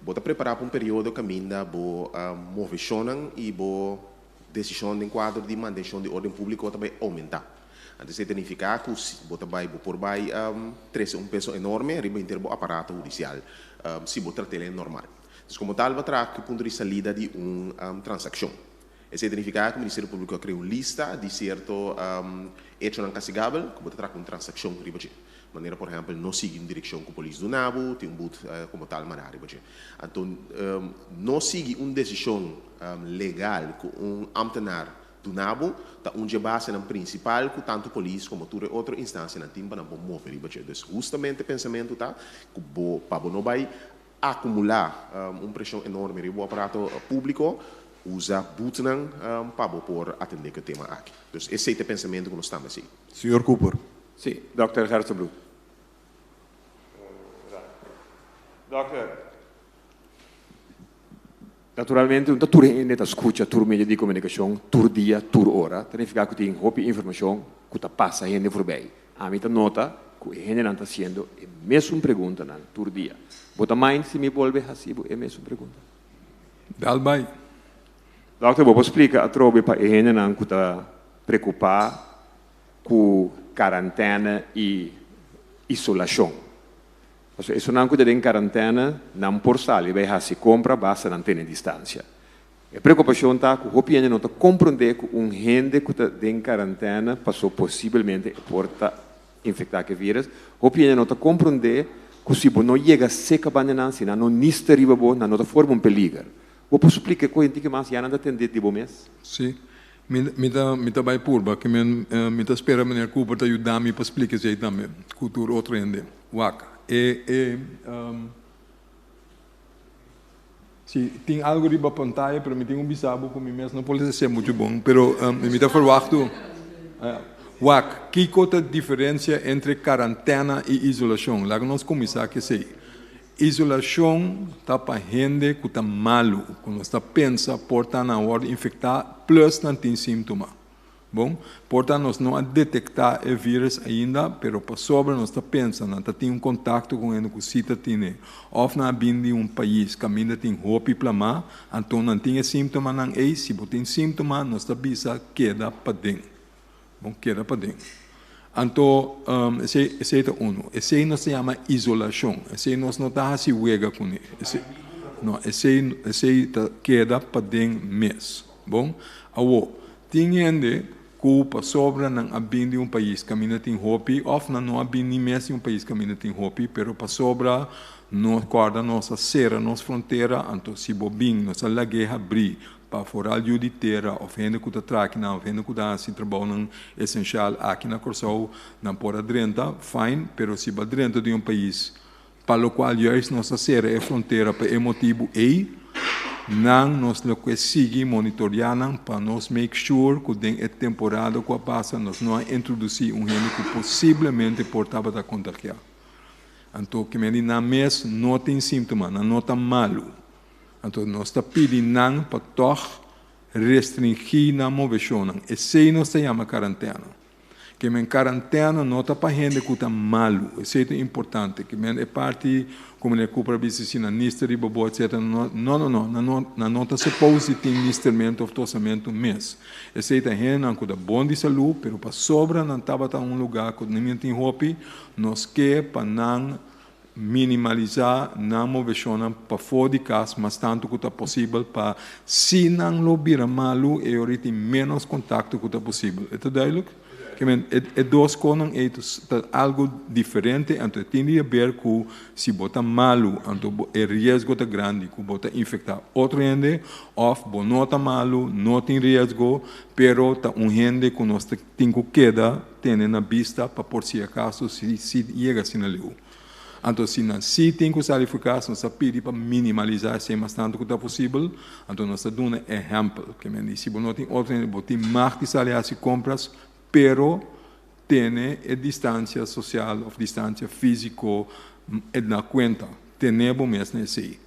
Vou preparar para período que ainda vou mover e vou decisão em quadro de manutenção de ordem pública também aumentar. Então, isso significa que você vai por baixo peso enorme, riba inteiro o aparato judicial, se você tratar ele normal. Então, como tal, vai trazer que ponto de salida de uma transação. Isso significa que o Ministério Público cria uma lista de certo hecho não castigável, que você traz uma transação riba de maneira, por exemplo, não seguir uma direção com a polícia do NABU, tem boot como tal, maneira riba de. Então, não seguir uma decisão legal com ambtenaar do NABU, tá onde é base na principal, que tanto a polícia como outra instância na timba não vão mover. Então, justamente o pensamento tá que para não vai acumular uma pressão enorme no aparato público, usa bootnan para por atender o tema aqui. Então, esse é o pensamento que nós estamos assim. Senhor Cooper. Sim, Dr. Herzenblut. Doctor. Naturalmente, não tur ainda escuta tur meio de comunicação, tur dia, tur hora, significa que tem roupa informação que está passa ainda por bem. A mim nota que ainda não está sendo a mesma pergunta não tur dia. Bota mais se me volve assim a mesma pergunta. Dalbai. Doctor, vou explicar a trobe para ainda não que está preocupado com quarentena e isolação. Isso não cuida em quarentena, não por sair, vai se compra, basta não ter distância. A preocupação está que o hospital não está compreender que gente que está em quarentena passou possivelmente porta infectar que vírus. O hospital não está compreender que se não chega a seca banana, se não nista riba boa, não está forma perigo. Vou explicar que a gente mais já não atende de bom mês. Sim. Me dá vai purba que me espera meneer Cooper te ajudar-me para explicar isso aí também. Cultura outro ende. Waka. Sim, tem algo ali na pantalla, pero me tenho bisabo com mim mesmo, não pode ser muito bom, pero me está verwacht Wak, que é a diferença entre quarentena e isolação? Lá nós começar que sei. Isolação está para gente que está malo, quando está pensa, porta na hora infectar, plus não tem sintoma. Bom, portanto, nós não detectar o vírus ainda, pero para sobre nós está pensando, nós tem contato com ele que cita tem, ou na bindi país que ainda tem roupa e plama, então não tem sintoma não é, se tem sintoma, nós está bisa queda para dentro. Bom, queda para dentro. Então, esse é um. Esse não se chama isolação. Esse nós não está assim uega com ele. Esse queda para dentro mesmo. Bom, agora, tem gente que para sobra não abinde país que ainda tem roupa, ou não abinde mesmo país que ainda tem roupa, pero para sobra nós guarda nossa serra, nossa fronteira, então se bobin, nossa lagueira abrir, para fora juditeira, ou gente que está trabalhando, ou gente que está assim trabalhando essencial aqui na Corsau, não pode adrenta, fine, pero se vai adrenta de país, para o qual juist nossa serra é fronteira, para o motivo não nós lo que sigue monitoreando para nós make sure que dentro da temporada que passa nós não introduzir gente que possivelmente portava da contagiar. Então que me na mês não tem sintoma, não está malo. Então nós está pedindo para todos restringir a movição. Esse não se chama quarentena. Que em quarentena não está para gente que está malo. Isso é importante. Que é parte como ele compra business na Nister e bobo etc. Não está suposto ter instrumento ou tossamento mês. Isso é gente que está bom de saúde, mas para sobra não estava em lugar que não tem roupa, nós quer para não minimalizar na movição para fora de casa, mas tanto que é possível para se não lobir malo, eu tenho menos contato que é possível. É duidelijk? É duas coisas, é algo diferente, então tem que ver que se bota malo, então o risco é grande, que bota infectar outro gente, ou não está malo, não tem risco, pero está gente que nós tem que quedar, tem na vista para por si acaso se chega assim ali. Então, se tem que usar eficácia, nós pedimos para minimalizar isso mais tanto que é possível. Então, nós estamos dando um exemplo. Se não tem outro, tem mais que sair a compras, pero tem a distância social, ou distância física, na conta. Tenemos mesmo esse.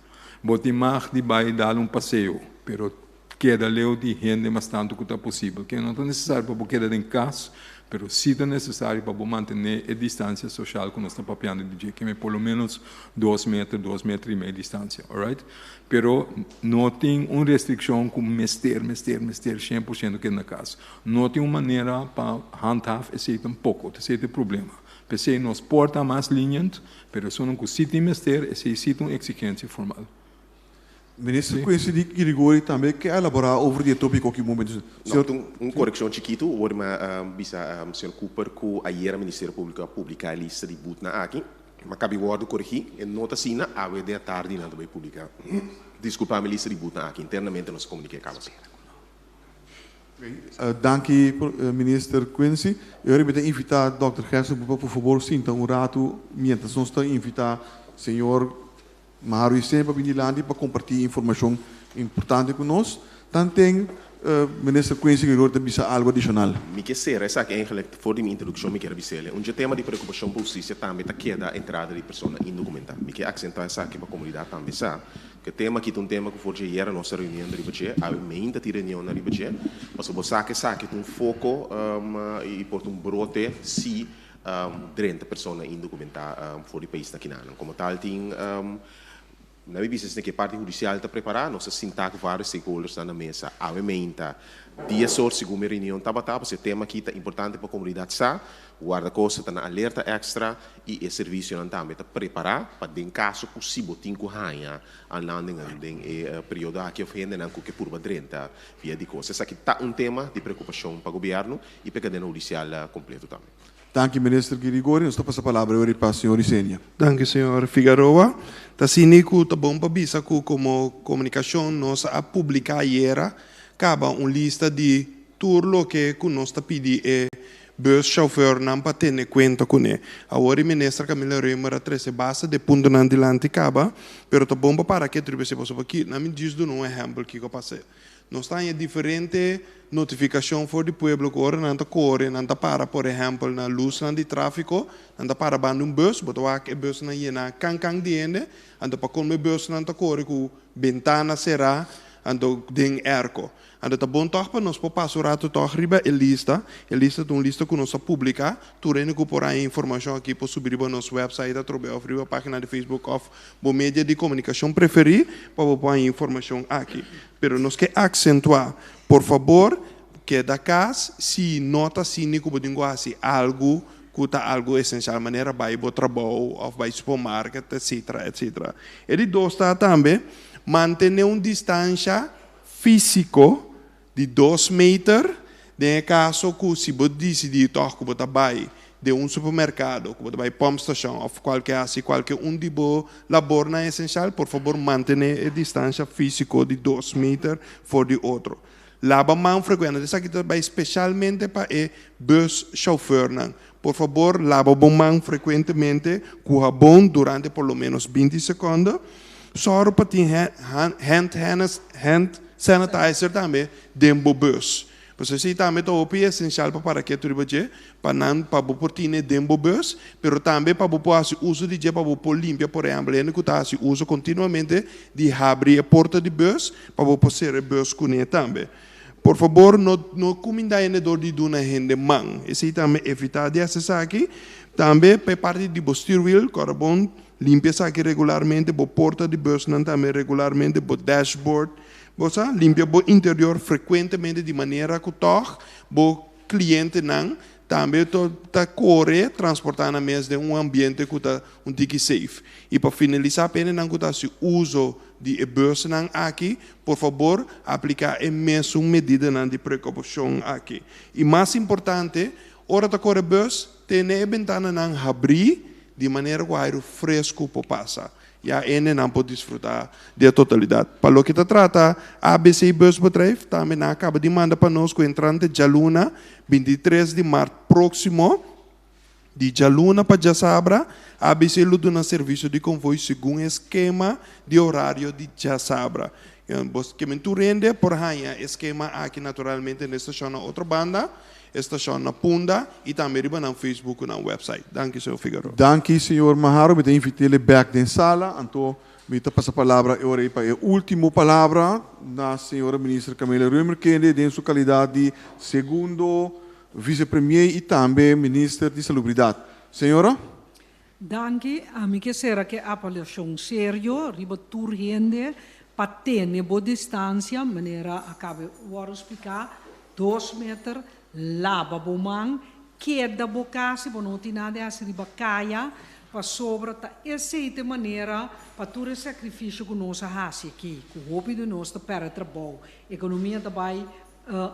Tem mais de vai dar passeio, pero queda leu de gente mais tanto que é possível. Que não é necessário para quedar em casa, pero sí é necessário para manter a distância social que nós estamos papiando de dia, que é pelo menos 2 metros e meio de distância, alright? Pero não tem uma restrição como mester 100% que na casa. Não tem uma maneira para handhaven, esse é um pouco, esse é o problema. Pensei, nós porta mais lenient, pero se não conseguir mester, esse é uma exigência formal. Minister Quincy de Grigori também quer elaborar over die tópico que momento. Correção chiquito, hoor maar bisa Sr. Cooper que ayer o Ministério Público publicar a lista de boot na aqui, mas cabe guardo corrigir, e nota sina a ver de tarde não vai publicar. Desculpa a lista de boot na aqui, internamente nós comunicamos. Dank u, minister Quincy. Eu queria invitar Dr. Gerson, por favor, sinta rato, mientras nós estamos invitar senhor Mario sempre para compartilhar informação importante conosco. Também minister Quincy que agora bisa algo adicional. Me quer ser, essa que eigenlijk voor die introductie me quer dizer, tema de preocupação por justiça também está queda a entrada de pessoas indocumentada. Me quer acentuar essa que para a comunidade também sabe. Que tema que tema que foi já era nossa reunião de ribeirão, a meinda de reunião na ribeirão, mas o saque foco e por brote se 30 pessoas indocumentadas fora do país na Quinana. Como tal tem na business que parte judicial está preparada, nós sentar vários stakeholders na mesa, a menta, dia sorte segundo a reunião estava esse tema aqui é importante para a comunidade o guarda-costa está na alerta extra e o serviço não também está preparado para em caso possível tem que ganhar a landing em período aqui of gente não que por badrenta via de coisas. Esse aqui está tema de preocupação para o governo e para a cadeia judicial completo também. Dank u, minister Grigori. Nós passamos a palavra agora para o senhor Isenia. Dank u, senhor Figueroa. Tasini ku tabom pabisa ku como comunicação nós a publicar ayer acaba uma lista de turlo que nós está pedi buschauffeur não para ter conta com ele. Agora o ministro Camila Reumer atrás basta de ponto não dilante caba, pero tá bom para que tu se possa aqui. Na minha diz do um exemplo que eu passei. Nós temos diferente notificação for de pueblo que ora não tá corre, não tá para, por exemplo, na luz não de tráfico, não tá para bando bus, botar que bus na iena can diende, anda para como bus não tá corre com ventana será, ando den erco. Anda tá bom toch para nós para passar o rato toch riba a lista é uma lista que nós publica, tu reino que por aí informação aqui para subir para nosso website, através da página de Facebook of bo mídia de comunicação preferir para pôr informação aqui. Pero nós que acentuar, por favor, que da casa se nota cínico por linguagem algo que está algo essencial, maneira vai para o trabalho, ou vai supermarket, etc. Ele dosta também manter uma distância física de 2 metros, em caso que se você decidir que você vai de um supermercado, que você vai pump station, ou qualquer de bo labor na essencial, por favor, mantenha a distância física de 2 metros for de outro. Lava mão frequente, isso aqui vai especialmente para o bus chauffeur. Por favor, lava a mão frequentemente com sabão durante pelo menos 20 segundos. Só para ter hand sanitizer também dentro do bus. Você se também é essencial para que tu para não para portine dentro do bus, pero também para fazer uso de para limpar, por exemplo, ele que está uso continuamente de abrir a porta de bus para passar o bus com ele também. Por favor, não comida ainda de uma gente mão. Esse também evitar de acessar aqui. Também para parte de steering wheel, corabon limpia aqui regularmente a porta de bus, também regularmente o dashboard. Você limpia o interior frequentemente de maneira que o cliente não também está corre transportar na mesa de um ambiente que está safe. E para finalizar, apenas não está se uso de bus não aqui, por favor, aplicar a mesma medida de precaução aqui. E mais importante, hora da corre bus, tem a ventana não abrir de maneira que o ar fresco para passar. E a N não pode desfrutar da totalidade. Para o que se trata, a ABC Bus Bedrijf também acaba de mandar para nós com entrante de Jaluna, 23 de março próximo, de Jaluna para Jasabra, a ABC luta no serviço de convoio segundo esquema de horário de Jasabra. Que me rende por aí, esquema aqui naturalmente nesta estação na outra banda, estação na Punda e também no Facebook e no website. Danke, senhor Figueroa. Danke, senhor Maharo. Me invito ele back na sala. Então, me passa a palavra agora para a última palavra da senhora ministra Camila Reumer, que é em sua qualidade de segundo vice-premier e também ministra de Salubridade. Senhora? Danke, a mim que será que a avaliação sério, riba turgente, para ter boa distância, maneira acaba de explicar, 2 metros, lava a mão, queda a boca, se não tem nada a se ribacaia, para sobra, essa é a maneira para todo o sacrifício que nós fazemos aqui, que o hobby de nós está para trabalho. A economia também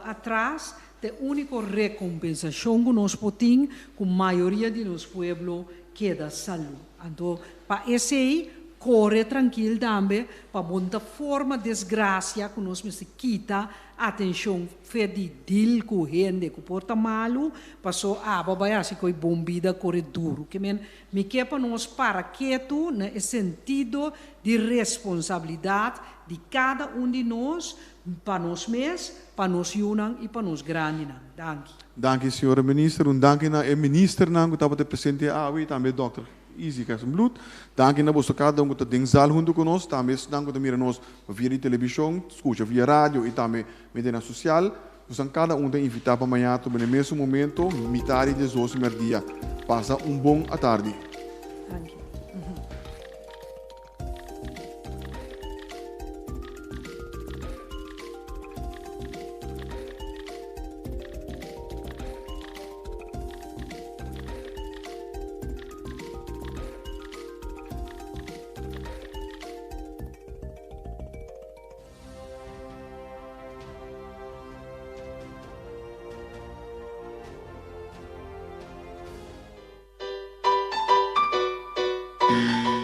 atrás, a única recompensação que nós podemos, com a maioria de nosso povo, que é da saúde. Então, para esse aí, corre tranquilo também, para muita forma desgraça que nós me quita atenção de deal com gente que porta malo, passou a babai assim com bombida corre duro, que me quer para nós para quieto no sentido de responsabilidade de cada de nós, para nós mesmos, para nós unang e para nós grandes. Danke. Danke, senhora ministra. Um danke na ministra que estava presente aqui, também doutor Easy Kersenbloed. Danke na você cada que está dentro junto conosco, também danke que mira nós via televisão, escuta via rádio e também mídia social. Nós cada tem invitado para amanhã, no mesmo momento, metade de 12 dia. Passa bom tarde. Danke.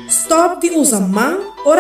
Stop de usar mão